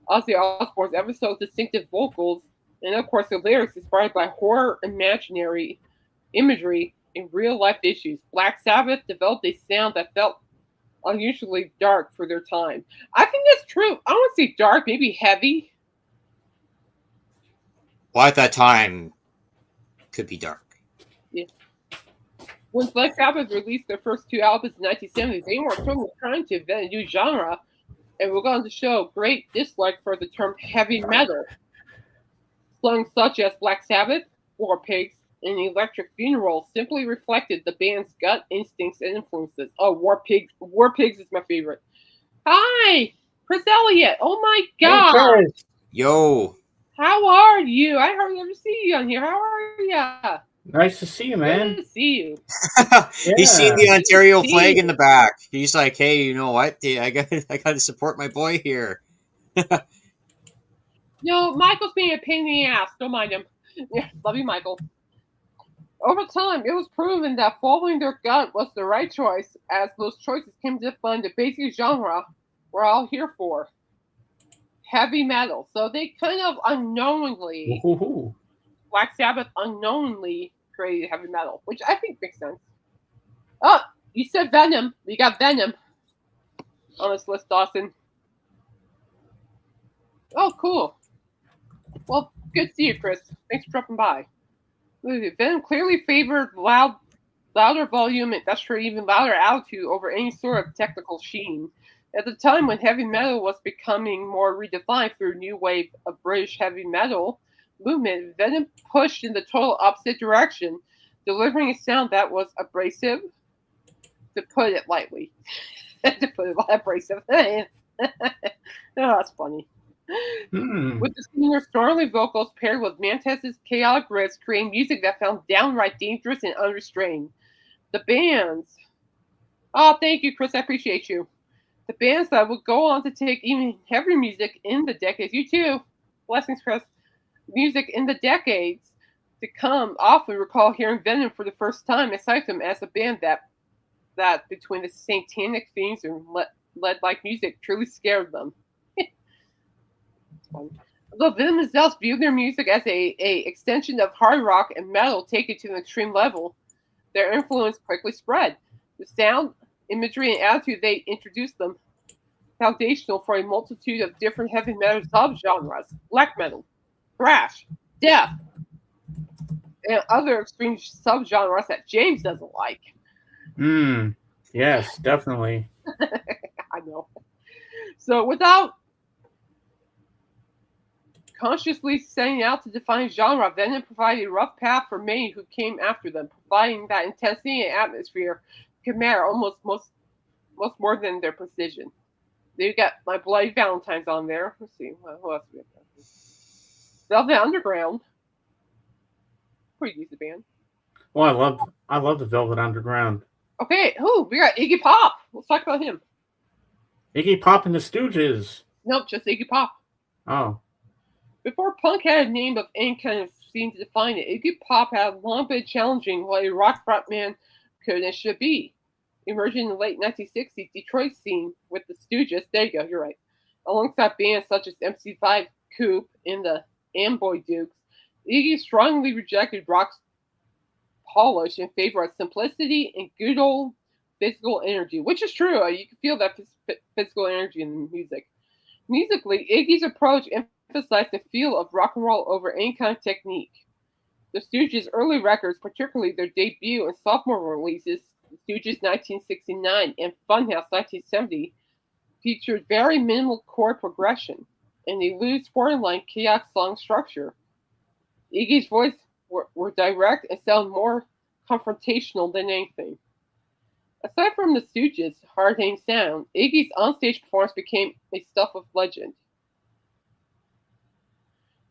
Ozzy Osbourne's ever so distinctive vocals, and of course the lyrics inspired by horror imaginary imagery and real life issues. Black Sabbath developed a sound that felt unusually dark for their time. I think that's true. I don't say dark, maybe heavy. Well, at that time, could be dark. Yeah. When Black Sabbath released their first 2 albums in the 1970s, they weren't totally trying to invent a new genre, and we're going to show great dislike for the term heavy metal. Songs such as Black Sabbath, War Pigs, and Electric Funeral simply reflected the band's gut instincts and influences. Oh, War Pigs is my favorite. Hi, Chris Elliott. Oh my God. Hey, Chris. Yo. How are you? I hardly ever see you on here. How are you? Nice to see you, man. Good to see you. He's seen the Ontario flag in the back. He's like, hey, you know what? I got to support my boy here. No, Michael's being a pain in the ass. Don't mind him. Yeah, love you, Michael. Over time, it was proven that following their gut was the right choice, as those choices came to define the basic genre we're all here for. Heavy metal. So they kind of unknowingly, Woo-hoo-hoo. Black Sabbath unknowingly created heavy metal, which I think makes sense. Oh, you said Venom. We got Venom on this list, Dawson. Oh, cool. Well, good to see you, Chris. Thanks for dropping by. Venom clearly favored louder volume and thus even louder altitude over any sort of technical sheen. At the time when heavy metal was becoming more redefined through a new wave of British heavy metal movement, Venom pushed in the total opposite direction, delivering a sound that was abrasive, to put it lightly. Abrasive. Oh, that's funny. With the singer's snarly vocals paired with Mantez's chaotic riffs, creating music that found downright dangerous and unrestrained. The bands. Oh, thank you, Chris. I appreciate you. The bands that would go on to take even heavier music in the decades. You too. Blessings, Chris. Music in the decades to come often recall hearing Venom for the first time and cite them as a band that between the satanic themes and lead-like music truly scared them. Though Venom themselves viewed their music as a extension of hard rock and metal taken to an extreme level, their influence quickly spread. The sound, imagery, and attitude they introduced them foundational for a multitude of different heavy metal subgenres: black metal, thrash, death, and other extreme subgenres that James doesn't like. Yes, definitely. I know. So without consciously setting out to define genre, Venom provided a rough path for many who came after them, providing that intensity and atmosphere could matter almost most more than their precision. They got My Bloody Valentine's on there. Let's see, who else we got? Velvet Underground, pretty decent band. Well, I love the Velvet Underground. Okay, we got Iggy Pop. Let's talk about him. Iggy Pop and the Stooges. Nope, just Iggy Pop. Oh. Before punk had a name of any kind of scene to define it, Iggy Pop had long been challenging what a rock frontman could and should be. Emerging in the late 1960s Detroit scene with the Stooges, there you go, you're right, alongside bands such as MC5, Coop, and the Amboy Dukes, Iggy strongly rejected rock's polish in favor of simplicity and good old physical energy, which is true. You can feel that physical energy in the music. Musically, Iggy's approach emphasized the feel of rock and roll over any kind of technique. The Stooges' early records, particularly their debut and sophomore releases, The Stooges 1969 and Funhouse 1970, featured very minimal chord progression and a loose four-line chaotic song structure. Iggy's voice were direct and sound more confrontational than anything. Aside from the Stooges' hard-hitting sound, Iggy's onstage performance became a stuff of legend.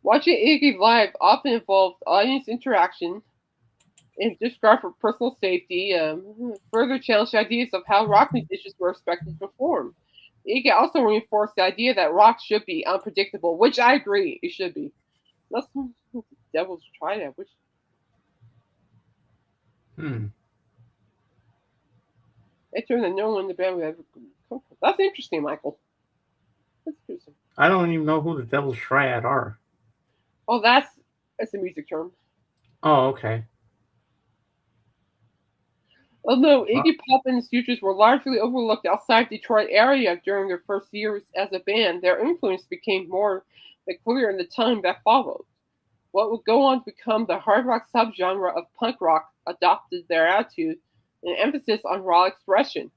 Watching Iggy live often involved audience interaction and disregard for personal safety, further challenged ideas of how rock musicians were expected to perform. Iggy also reinforced the idea that rock should be unpredictable, which I agree, it should be. Let's Devils try that. Which They turned the no one in the band would ever come from. That's interesting, Michael. That's interesting. I don't even know who the Devil's Triad are. Oh, that's a music term. Oh, okay. Although Iggy Pop and the Stooges were largely overlooked outside Detroit area during their first years as a band, their influence became more clear in the time that followed. What would go on to become the hard rock subgenre of punk rock adopted their attitude and emphasis on raw expression.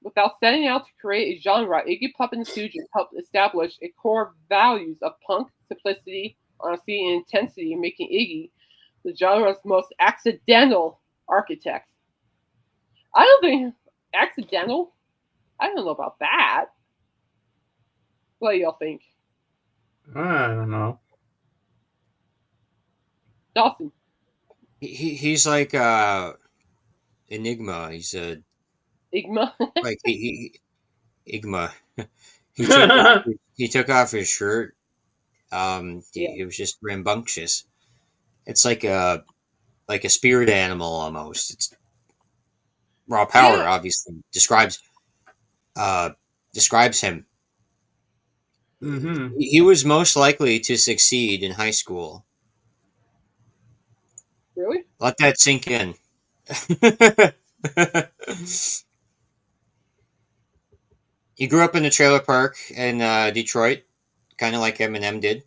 Without setting out to create a genre, Iggy Pop and the Stooges helped establish a core values of punk, simplicity, honesty, and intensity, making Iggy the genre's most accidental architect. I don't think accidental. I don't know about that. What do y'all think? I don't know. Dawson. He's like Enigma. He's a Igma. like Igma. He took off his shirt. It was just rambunctious. It's like a spirit animal almost. It's raw power, obviously describes him. Mm-hmm. He was most likely to succeed in high school. Really? Let that sink in. He grew up in a trailer park in Detroit, kind of like Eminem did.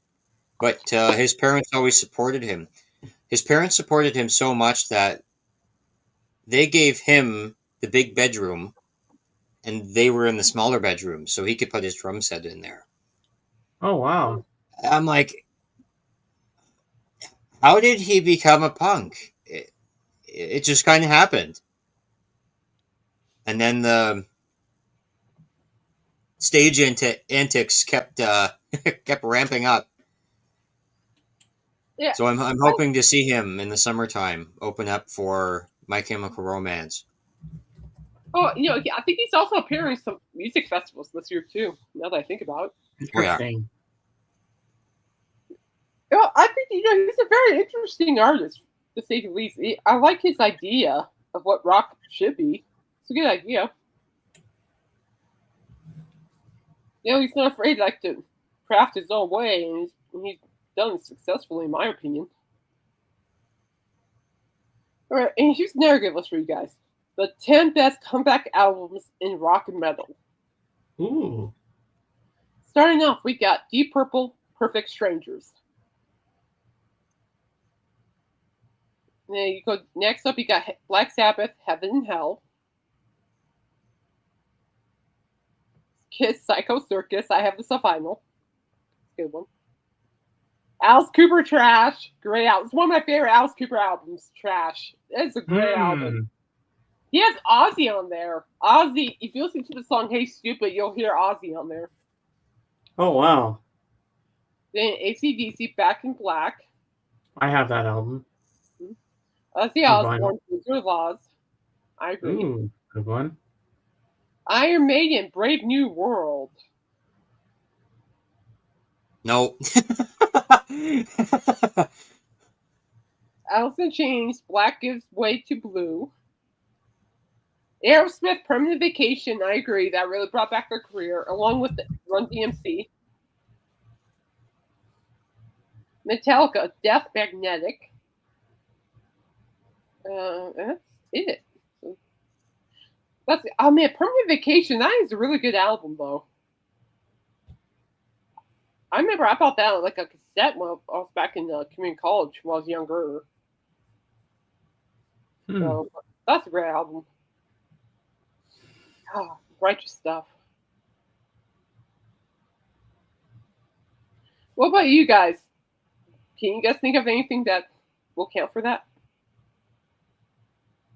But his parents always supported him. His parents supported him so much that they gave him the big bedroom, and they were in the smaller bedroom, so he could put his drum set in there. Oh, wow. I'm like, how did he become a punk? It just kind of happened. And then the stage antics kept kept ramping up. Yeah. So I'm hoping to see him in the summertime open up for My Chemical Romance. Oh, I think he's also appearing in some music festivals this year too. Now that I think about it. Interesting. I think he's a very interesting artist, to say the least. I like his idea of what rock should be. It's a good idea. He's not afraid to craft his own way, and he's done it successfully, in my opinion. All right, and here's another good list for you guys: the 10 best comeback albums in rock and metal. Ooh. Starting off, we got Deep Purple, Perfect Strangers. And then you go next up. You got Black Sabbath, Heaven and Hell. Kiss, Psycho Circus. I have the final. Good one. Alice Cooper, Trash. Great album. It's one of my favorite Alice Cooper albums. Trash. It's a great album. He has Ozzy on there. Ozzy. If you listen to the song "Hey Stupid," you'll hear Ozzy on there. Oh wow. Then AC/DC, Back in Black. I have that album. Ozzy Osbourne, Wizard of Oz. I agree. Ooh, good one. Iron Maiden, Brave New World. No. Alice in Chains, Black Gives Way to Blue. Aerosmith, Permanent Vacation. I agree. That really brought back their career, along with Run DMC. Metallica, Death Magnetic. That's it. Permanent Vacation. That is a really good album, though. I remember I bought that on like a cassette when I was back in community college when I was younger. So that's a great album. Oh, righteous stuff. What about you guys? Can you guys think of anything that will count for that?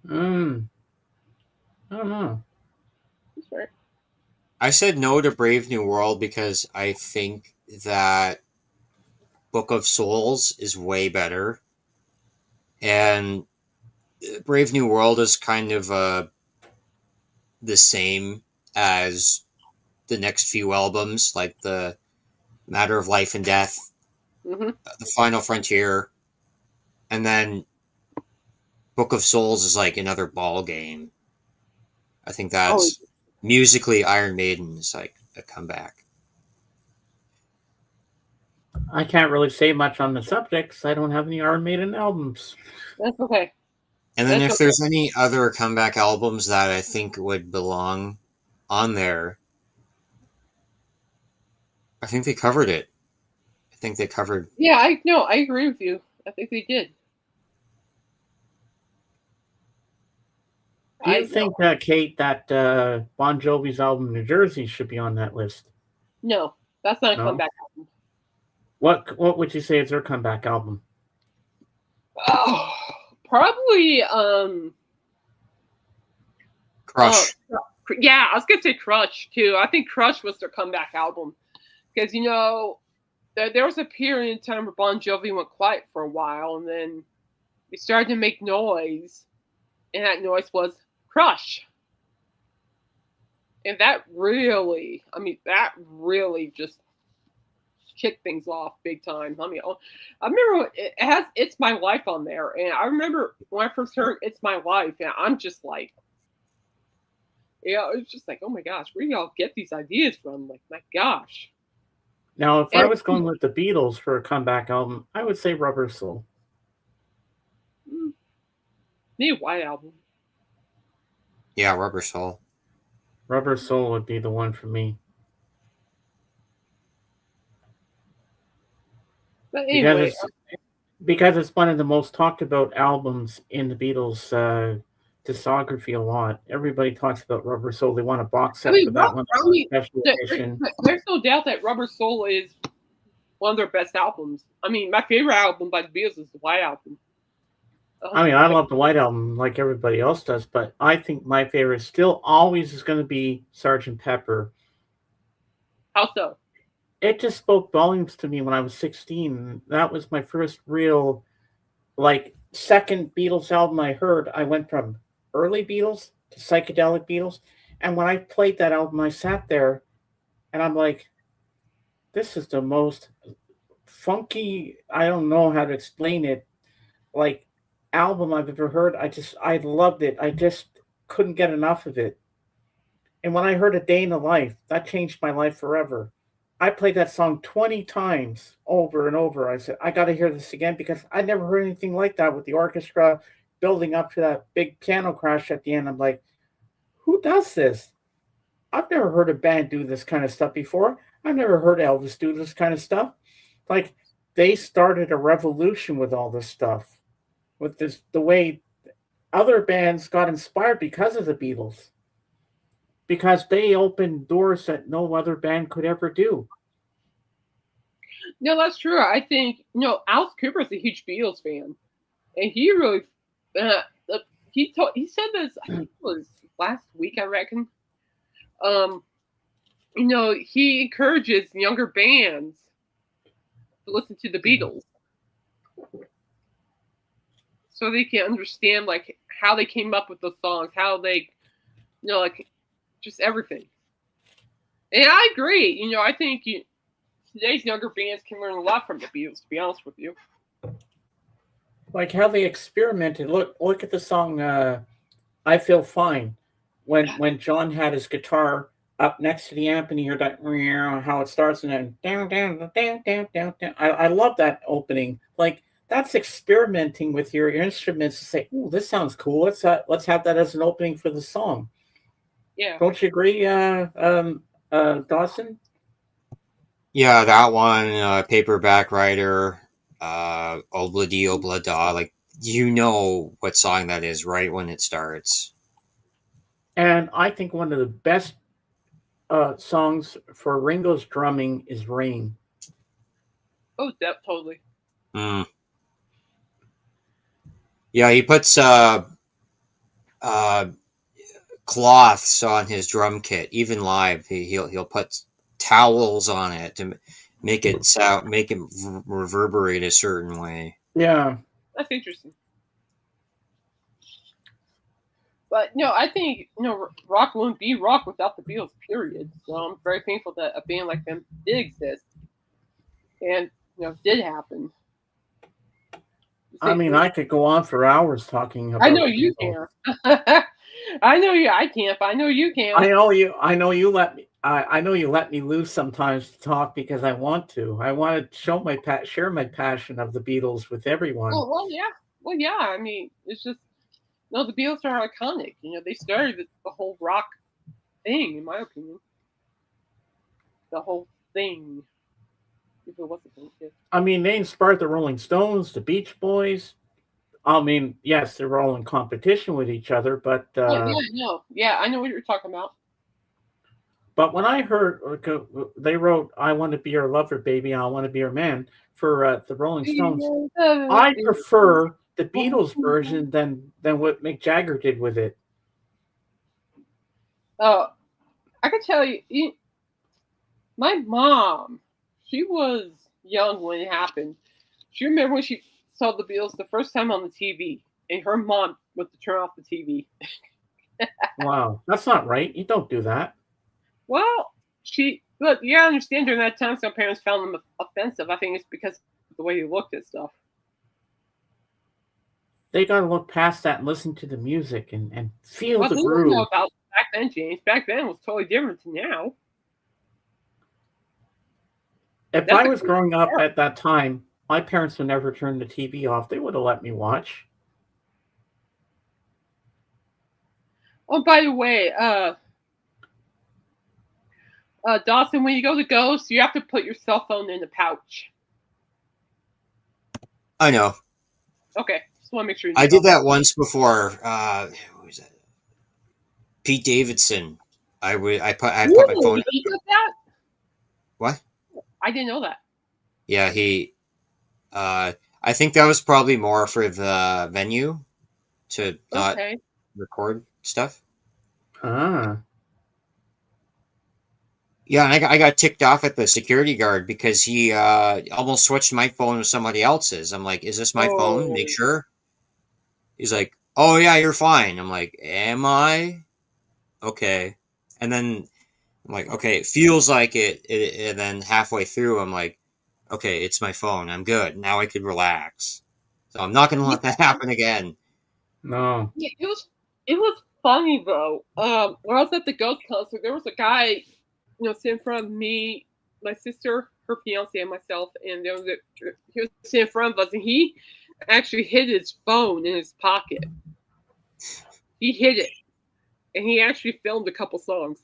I don't know. Sorry. I said no to Brave New World because I think that Book of Souls is way better. And Brave New World is kind of the same as the next few albums, like the Matter of Life and Death, The Final Frontier, and then Book of Souls is like another ball game. I think that's musically Iron Maiden is like a comeback. I can't really say much on the subject because I don't have any Iron Maiden albums. That's okay. And then if there's any other comeback albums that I think would belong on there, I think they covered it. I think they covered. Yeah, I agree with you. I think they did. Do you think, Kate, that Bon Jovi's album New Jersey should be on that list? No, that's not a comeback album. What would you say is their comeback album? Oh, probably Crush. Yeah, I was gonna say Crush too. I think Crush was their comeback album because there was a period in time where Bon Jovi went quiet for a while, and then he started to make noise, and that noise was Crush. And that really just kicked things off big time. I remember it has "It's My Life" on there, and I remember when I first heard "It's My Life," and I'm just like, it's just like, oh my gosh, where do y'all get these ideas from? Like, my gosh. Now, if I was going with the Beatles for a comeback album, I would say Rubber Soul. Maybe White Album. Yeah, Rubber Soul. Rubber Soul would be the one for me. But anyway, because it's one of the most talked about albums in the Beatles discography a lot. Everybody talks about Rubber Soul. They want a box set for that one. There's no doubt that Rubber Soul is one of their best albums. I mean, my favorite album by the Beatles is the White Album. I love the White Album like everybody else does, but I think my favorite still always is going to be Sgt. Pepper. How so? It just spoke volumes to me when I was 16. That was my first real, second Beatles album I heard. I went from early Beatles to psychedelic Beatles. And when I played that album, I sat there and I'm like, this is the most funky, I don't know how to explain it, album I've ever heard. I loved it. I just couldn't get enough of it. And when I heard A Day in the Life, that changed my life forever. I played that song 20 times over and over. I said, I got to hear this again because I never heard anything like that with the orchestra building up to that big piano crash at the end. I'm like, who does this? I've never heard a band do this kind of stuff before. I've never heard Elvis do this kind of stuff. They started a revolution with all this stuff. with this the way other bands got inspired because of the Beatles, because they opened doors that no other band could ever do. No, that's true. I think Alice Cooper's a huge Beatles fan, and he really uh, uh, he said this. I think it was last week, I reckon. Um, he encourages younger bands to listen to the Beatles so they can understand like how they came up with the songs, how they, like just everything. And I agree. I think today's younger bands can learn a lot from the Beatles. To be honest with you. Like how they experimented. Look at the song "I Feel Fine." When John had his guitar up next to the amp and you hear that how it starts and then down down down down down down. I love that opening. Like that's experimenting with your instruments to say, "Ooh, this sounds cool. Let's have that as an opening for the song." Yeah. Don't you agree, Dawson? Yeah, that one, Paperback Writer, Obladi Oblada, like you know what song that is right when it starts. And I think one of the best songs for Ringo's drumming is "Rain." Oh, totally. Mm. Yeah, he puts cloths on his drum kit, even live. He'll put towels on it to make it reverberate a certain way. Yeah, that's interesting. But no, I think rock wouldn't be rock without the Beatles. Period. So I'm very thankful that a band like them did exist, and did happen. I mean, I could go on for hours talking about. I know you can. I know you. I can't. But I know you can. I know you. I know you let me. I know you let me loose sometimes to talk because I want to. I want to share my passion of the Beatles with everyone. Oh, well, yeah. Well, yeah. I mean, it's just the Beatles are iconic. They started the whole rock thing, in my opinion. The whole thing. If it was a thing, yeah. I mean, they inspired the Rolling Stones, the Beach Boys. I mean, yes, they were all in competition with each other, but yeah, I know what you're talking about. But when I heard they wrote "I Want to Be Your Lover, Baby, I Want to Be Your Man" for the Rolling Stones, I prefer the Beatles version than what Mick Jagger did with it. Oh, I can tell you, my mom, she was young when it happened. She remember when she saw the Beatles the first time on the TV, and her mom went to turn off the TV. Wow, that's not right. You don't do that. Well, look, I understand during that time some parents found them offensive. I think it's because of the way he looked at stuff. They got to look past that and listen to the music and feel the groove. Don't know about back then, James. Back then was totally different to now. If I was growing up at that time, my parents would never turn the TV off. They would have let me watch. Oh, by the way, Dawson, when you go to Ghost, you have to put your cell phone in the pouch. I know. Okay, just want to make sure. I did that once before. Who was that? Pete Davidson. I put my phone. He did that? What? I didn't know that. Yeah, he. I think that was probably more for the venue to not record stuff. Ah. Yeah, and I got ticked off at the security guard because he almost switched my phone with somebody else's. I'm like, is this my phone? Make sure. He's like, oh, yeah, you're fine. I'm like, am I? Okay. And then I'm like, okay, it feels like it. And then halfway through, I'm like, okay, it's my phone. I'm good. Now I could relax. So I'm not going to let that happen again. No. Yeah, it was funny, though. When I was at the Ghost concert, there was a guy, sitting in front of me, my sister, her fiance, and myself, and he was sitting in front of us, and he actually hid his phone in his pocket. He hid it, and he actually filmed a couple songs.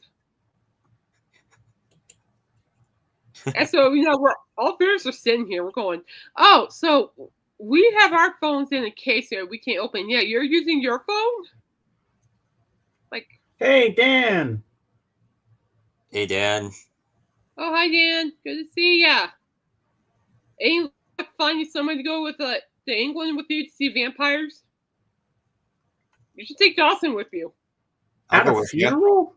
And so, we're all parents are sitting here. We're going, oh, so We have our phones in a case here. We can't open. Yeah, you're using your phone? Like, Hey, Dan. Hey, Dan. oh, hi, Dan. Good to see ya. Ain't finding someone to go with to England with you to see vampires? You should take Dawson with you. I'll At go a with you. funeral?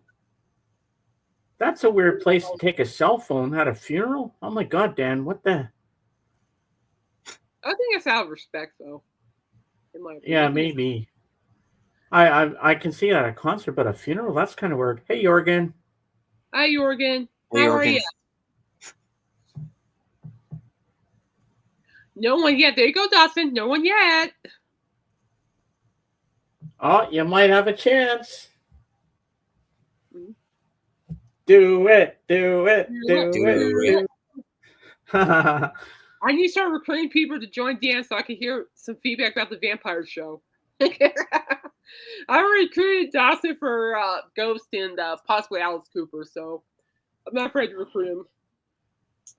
That's a weird place to take a cell phone at a funeral. Oh my God, Dan! What the? I think it's out of respect, though. In my opinion. Yeah, maybe. I can see it at a concert, but a funeral—that's kind of weird. Hey, Jorgen. Hi, Jorgen. Hey, How are Jorgen. you? No one yet. There you go, Dawson. No one yet. Oh, you might have a chance. Mhm. Do it, do it, Do do it. it. I need to start recruiting people to join Dan so I can hear some feedback about the vampire show. I already recruited Dawson for Ghost and possibly Alice Cooper, so I'm not afraid to recruit him.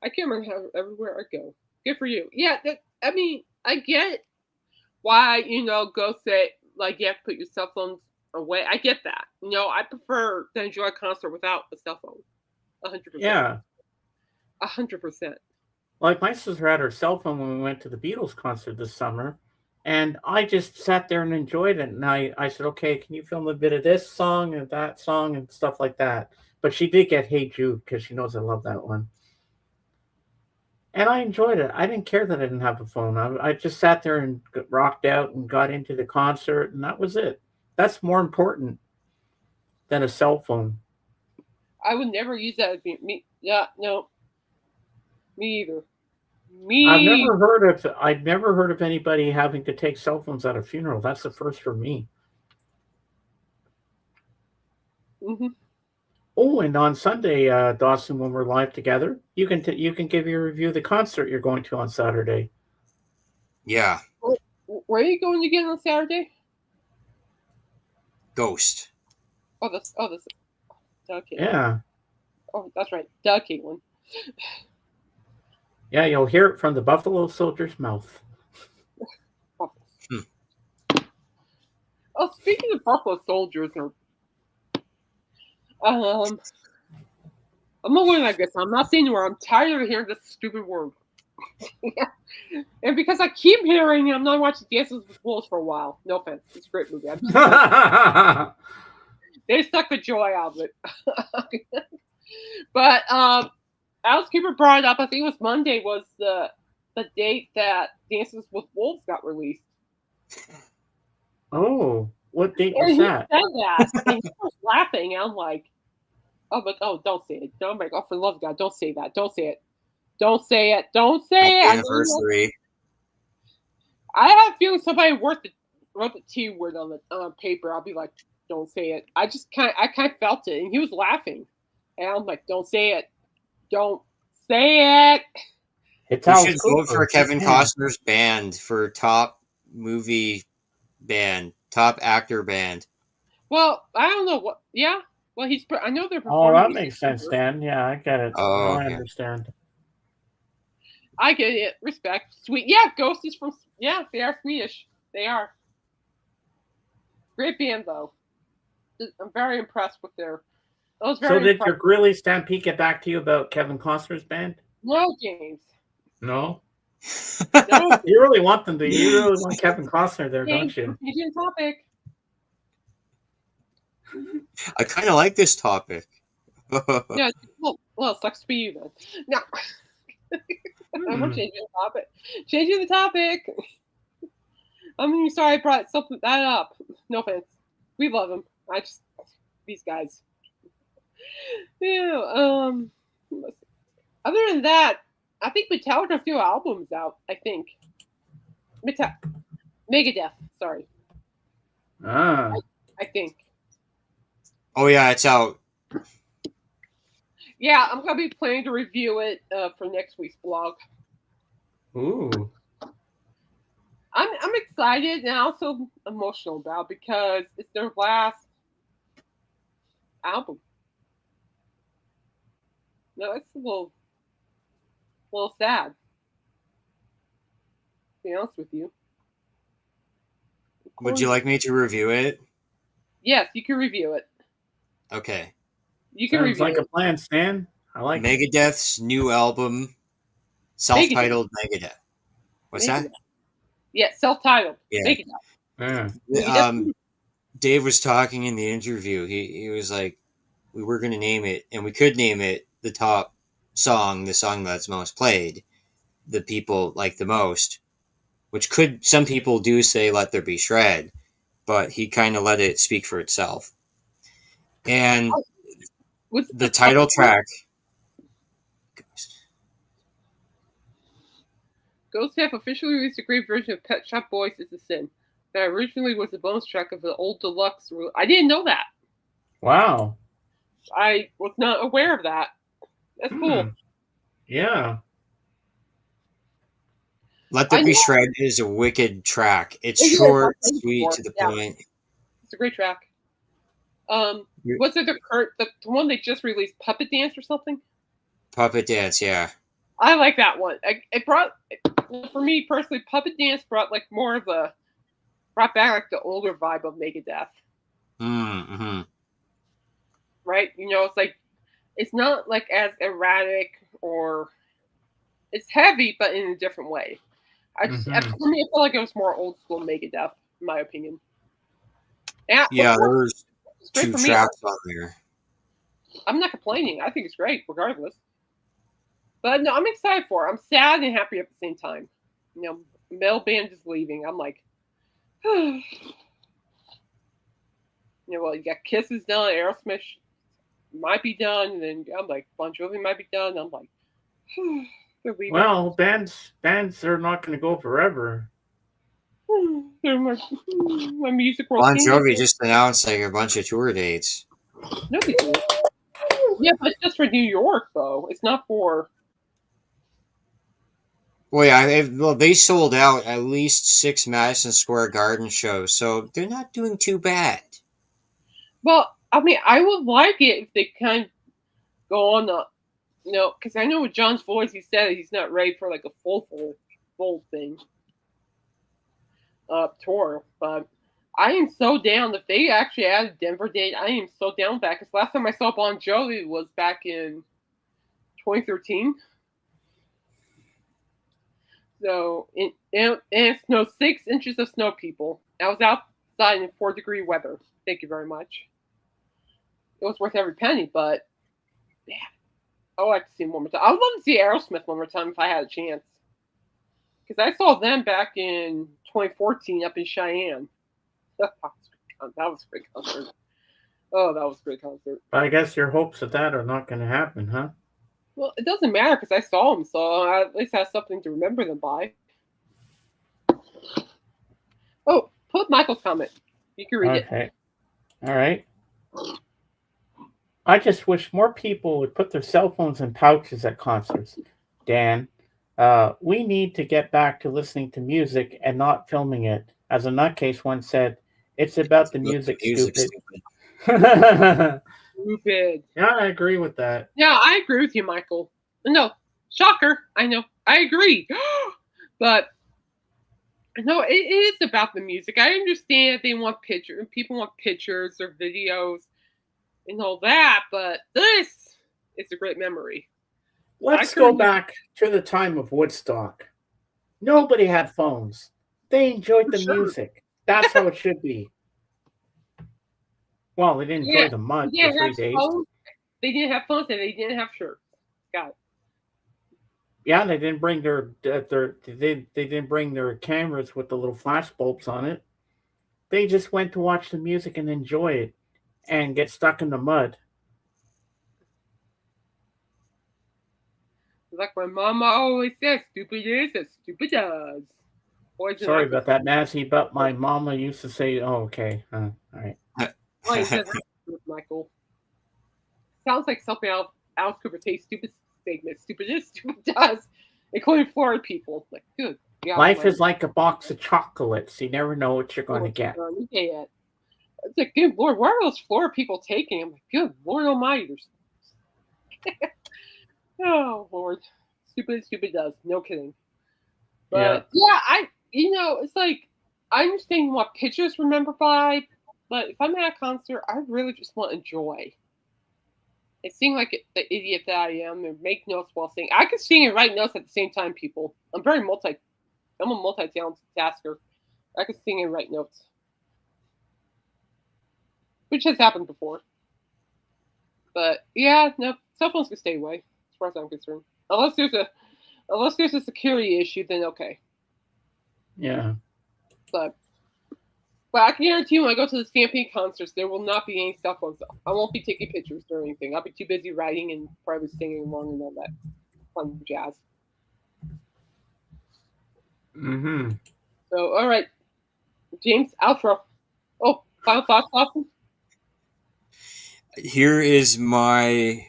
I can't remember how everywhere I go. Good for you. Yeah, I mean, I get why Ghost said like you have to put your cell phones away. I get that. I prefer to enjoy a concert without a cell phone. 100%. Yeah. 100%. Like my sister had her cell phone when we went to the Beatles concert this summer, and I just sat there and enjoyed it. And I said, okay, can you film a bit of this song and that song and stuff like that? But she did get Hey Jude because she knows I love that one. And I enjoyed it. I didn't care that I didn't have a phone. I just sat there and rocked out and got into the concert, and that was it. That's more important than a cell phone. I would never use that as me. Yeah, no, me either. I've Me. never heard of anybody having to take cell phones at a funeral. That's the first for me. Mm-hmm. Oh, and on Sunday, Dawson, when we're live together, you can give your review of the concert you're going to on Saturday. Yeah. Where are you going again on Saturday? Ghost. This. Okay. Yeah. Oh, that's right. Doug Caitlin. Yeah, you'll hear it from the Buffalo Soldier's mouth. Oh, speaking of Buffalo Soldiers, I'm gonna win. I guess I'm not saying anywhere. I'm tired of hearing this stupid word. And because I keep hearing it, I'm not watching Dances with Wolves for a while. No offense, it's a great movie. They suck the joy out of it. But Alice Cooper brought it up. I think it was Monday. Was the date that Dances with Wolves got released? Oh, what date was And he that? said that, and he was laughing. And I'm like, don't say it. Don't make. Oh, for the love of God, don't say that. Don't say it. Don't say it. Don't say Happy it. anniversary. I have a feeling somebody wrote the T word on the paper. I'll be like, don't say it. I kind of felt it, and he was laughing, and I'm like, don't say it. Don't say it. It's We Alice should Cooper. vote for Kevin Costner's band for top movie band, top actor band. Well, I don't know what. Yeah. Well, I know they're Oh, performing. that makes sense, Dan. Yeah, I get it. Oh, I okay. understand. I get it. Respect. Sweet. Yeah, Ghost is from. Yeah, they are Swedish. They are. Great band, though. I'm very impressed with their. I was very So did impressed. your Grilly Stampede get back to you about Kevin Costner's band? No, James. No. No. You really want them to. You really want Kevin Costner there, James, don't you? changing topic. I kind of like this topic. Yeah. Well, sucks to be you then. No. We're changing the topic. Changing the topic. I'm sorry I brought that up. No offense. We love them. These guys. Yeah. Other than that, I think Metallica have a few albums out. I think. Megadeth. Sorry. Ah. I think. Oh yeah, it's out. Yeah, I'm gonna be planning to review it for next week's blog. Ooh. I'm excited and also emotional about it because it's their last album. No, it's a little sad. be honest with you. Would you like me to review it? Yes, you can review it. Okay. You can Sounds review like it. a plan, Stan. I like it. Megadeth's new album, self-titled Megadeth. What's Megadeth. that? Yeah, self-titled. Yeah. Megadeth. Yeah. Megadeth. Dave was talking in the interview. He was like, we were going to name it, and we could name it the top song, the song that's most played, the people like the most, which could, some people do say Let There Be Shred, but he kind of let it speak for itself. And the title track. Ghost have officially released a great version of Pet Shop Boys Is a Sin. That originally was the bonus track of the old deluxe. I didn't know that. Wow. I was not aware of that. That's cool. Yeah. Let There Be Shred is a wicked track. It's short, sweet, to the point. It's a great track. Was it the one they just released, Puppet Dance or something? Puppet Dance, yeah. I like that one. It brought, for me personally, Puppet Dance brought like more of a, brought back like the older vibe of Megadeth. Mm-hmm. Right? You know, it's like, it's not like as erratic or, it's heavy, but in a different way. For me, I feel like it was more old school Megadeth, in my opinion. Yeah, there's 2 tracks on there. I'm not complaining. I think it's great, regardless. But no, I'm excited for it. I'm sad and happy at the same time. You know, Mel Band is leaving. I'm like, you know, well, you got Kiss is done, Aerosmith might be done, and then I'm like, Bon Jovi might be done. I'm like, well, bands are not going to go forever. My music world. Bon Jovi just announced like a bunch of tour dates. No, they did. Yeah, but just for New York, though. It's not for. Well, yeah, they sold out at least 6 Madison Square Garden shows, so they're not doing too bad. Well, I mean, I would like it if they kind of go on the, you know, because I know with John's voice, he said he's not ready for like a full thing, tour. But I am so down. If they actually added Denver date, I am so down with that. Because last time I saw Bon Jovi was back in 2013. So, and it snowed 6 inches of snow, people. I was outside in 4-degree weather. Thank you very much. It was worth every penny, but yeah, I would like to see him one more time. I would love to see Aerosmith one more time if I had a chance. Because I saw them back in 2014 up in Cheyenne. That was a great concert. Oh, that was a great concert. I guess your hopes of that are not going to happen, huh? Well, it doesn't matter because I saw them, so I at least have something to remember them by. Oh, put Michael's comment. You can read it. Okay. All right. I just wish more people would put their cell phones in pouches at concerts. Dan, we need to get back to listening to music and not filming it. As a nutcase once said, it's about the music, stupid. Stupid. Yeah, I agree with that. Yeah, I agree with you, Michael. No, shocker. I know. I agree. But no, it is about the music. I understand they want pictures. People want pictures or videos and all that, but this is a great memory. Let's go back to the time of Woodstock. Nobody had phones. They enjoyed the music. That's how it should be. Well, they didn't enjoy the mud for 3 days. They didn't have phones and they didn't have shirts. Got it. Yeah, they didn't bring they didn't bring their cameras with the little flash bulbs on it. They just went to watch the music and enjoy it and get stuck in the mud. Like my mama always says, stupid is as stupid does. Sorry about that, Nancy, but my mama used to say, oh, okay. All right. Michael. Sounds like something Alice Cooper says, stupid statement. Stupid is, stupid does. Including Florida people. Like, good. Life is like a box of chocolates. You never know what you're going to get. It's like, good Lord, where are those Florida people taking? I'm like, good Lord almighty. Oh, Lord. Stupid does. No kidding. But, yeah, It's like I understand you want pictures remembered by, but if I'm at a concert, I really just want to enjoy. It seemed like the idiot that I am and make notes while singing. I can sing and write notes at the same time, people. I'm a multi-talented tasker. I can sing and write notes. Which has happened before. But yeah, no, cell phones can stay away, as far as I'm concerned. Unless there's a security issue, then okay. Yeah. But I can guarantee you when I go to the Stampede concerts, there will not be any cell phones. I won't be taking pictures or anything. I'll be too busy writing and probably singing along and all that fun jazz. Mm-hmm. So, all right, James, outro. Oh, final thoughts, Austin? Here is my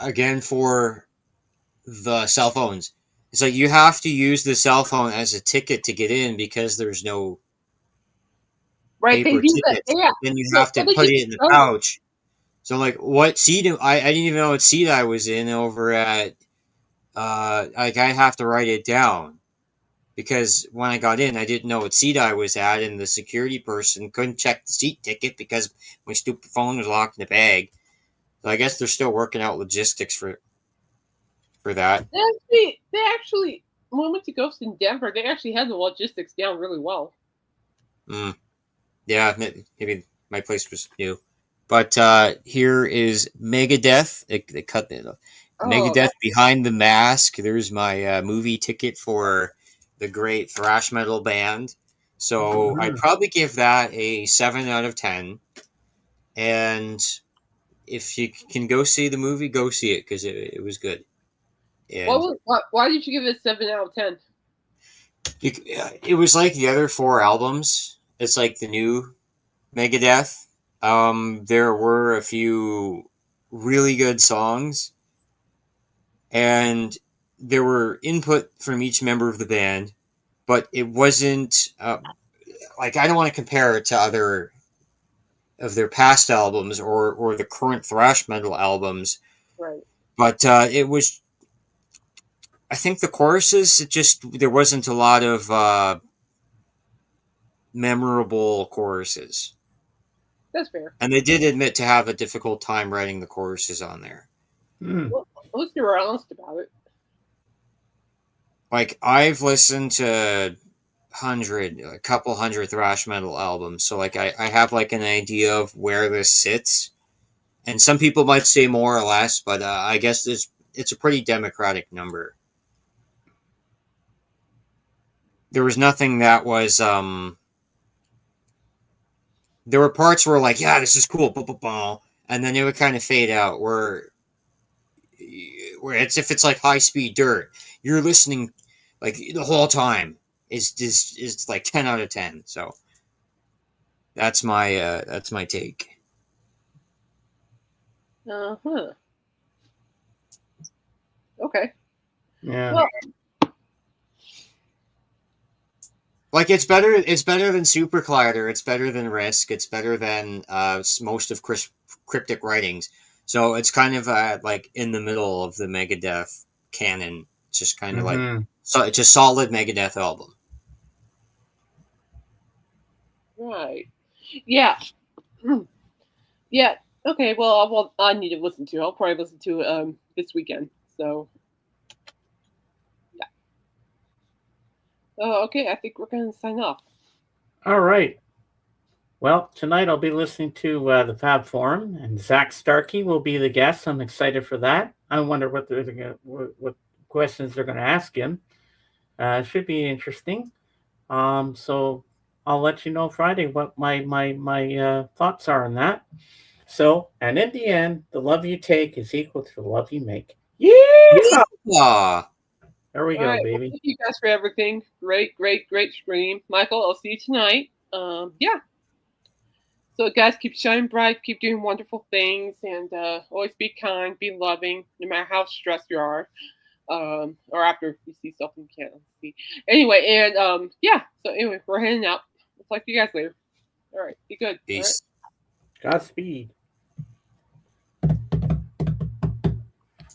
again for the cell phones. It's like you have to use the cell phone as a ticket to get in because there's no Right, they paper do that. tickets. Yeah. Then you So have to put it in the pouch. So I'm like, what seat? I didn't even know what seat I was in over at. Like I have to write it down because when I got in, I didn't know what seat I was at, and the security person couldn't check the seat ticket because my stupid phone was locked in the bag. So I guess they're still working out logistics for that. They actually, when we went to Ghost in Denver, they actually had the logistics down really well. Yeah, maybe my place was new. But here is Megadeth. They cut it off. Megadeth Behind the Mask. There's my movie ticket for the great thrash metal band. So I'd probably give that a 7 out of 10. And if you can go see the movie, go see it because it was good. And why did you give it a 7 out of 10? it was like the other 4 albums. It's like the new Megadeth. There were a few really good songs, and there were input from each member of the band, but it wasn't like I don't want to compare it to other of their past albums or the current thrash metal albums. Right. But it was. I think the choruses, there wasn't a lot of memorable choruses. That's fair. And they did admit to have a difficult time writing the choruses on there. Well, at least they were honest about it. Like, I've listened to a couple hundred thrash metal albums, so like I have like an idea of where this sits. And some people might say more or less, but I guess it's a pretty democratic number. There was nothing that was there were parts where like, yeah, this is cool, and then it would kind of fade out where it's if it's like high speed dirt, you're listening like the whole time. Is like 10 out of 10. So that's my take. Uh-huh. Okay. Yeah. Well, like it's better than Super Collider, it's better than Risk, it's better than most of Cryptic Writings. So it's kind of like in the middle of the Megadeth canon. It's just kind of like so it's a solid Megadeth album. Right. Yeah. Yeah. Okay. Well, I need to listen to. I'll probably listen to it this weekend. So. Yeah. Okay. I think we're gonna sign off. All right. Well, tonight I'll be listening to the Fab Forum, and Zach Starkey will be the guest. I'm excited for that. I wonder what questions they're going to ask him. It should be interesting. So I'll let you know Friday what my thoughts are on that. So, and in the end, the love you take is equal to the love you make. Yeah. There we go, right, baby. Well, thank you guys for everything. Great stream, Michael. I'll see you tonight. Yeah. So, guys, keep shining bright, keep doing wonderful things, and always be kind, be loving, no matter how stressed you are. Or after you see something you can't see. Anyway, and yeah. So anyway, we're heading out. We'll talk to you guys later. All right, be good. Peace. Godspeed.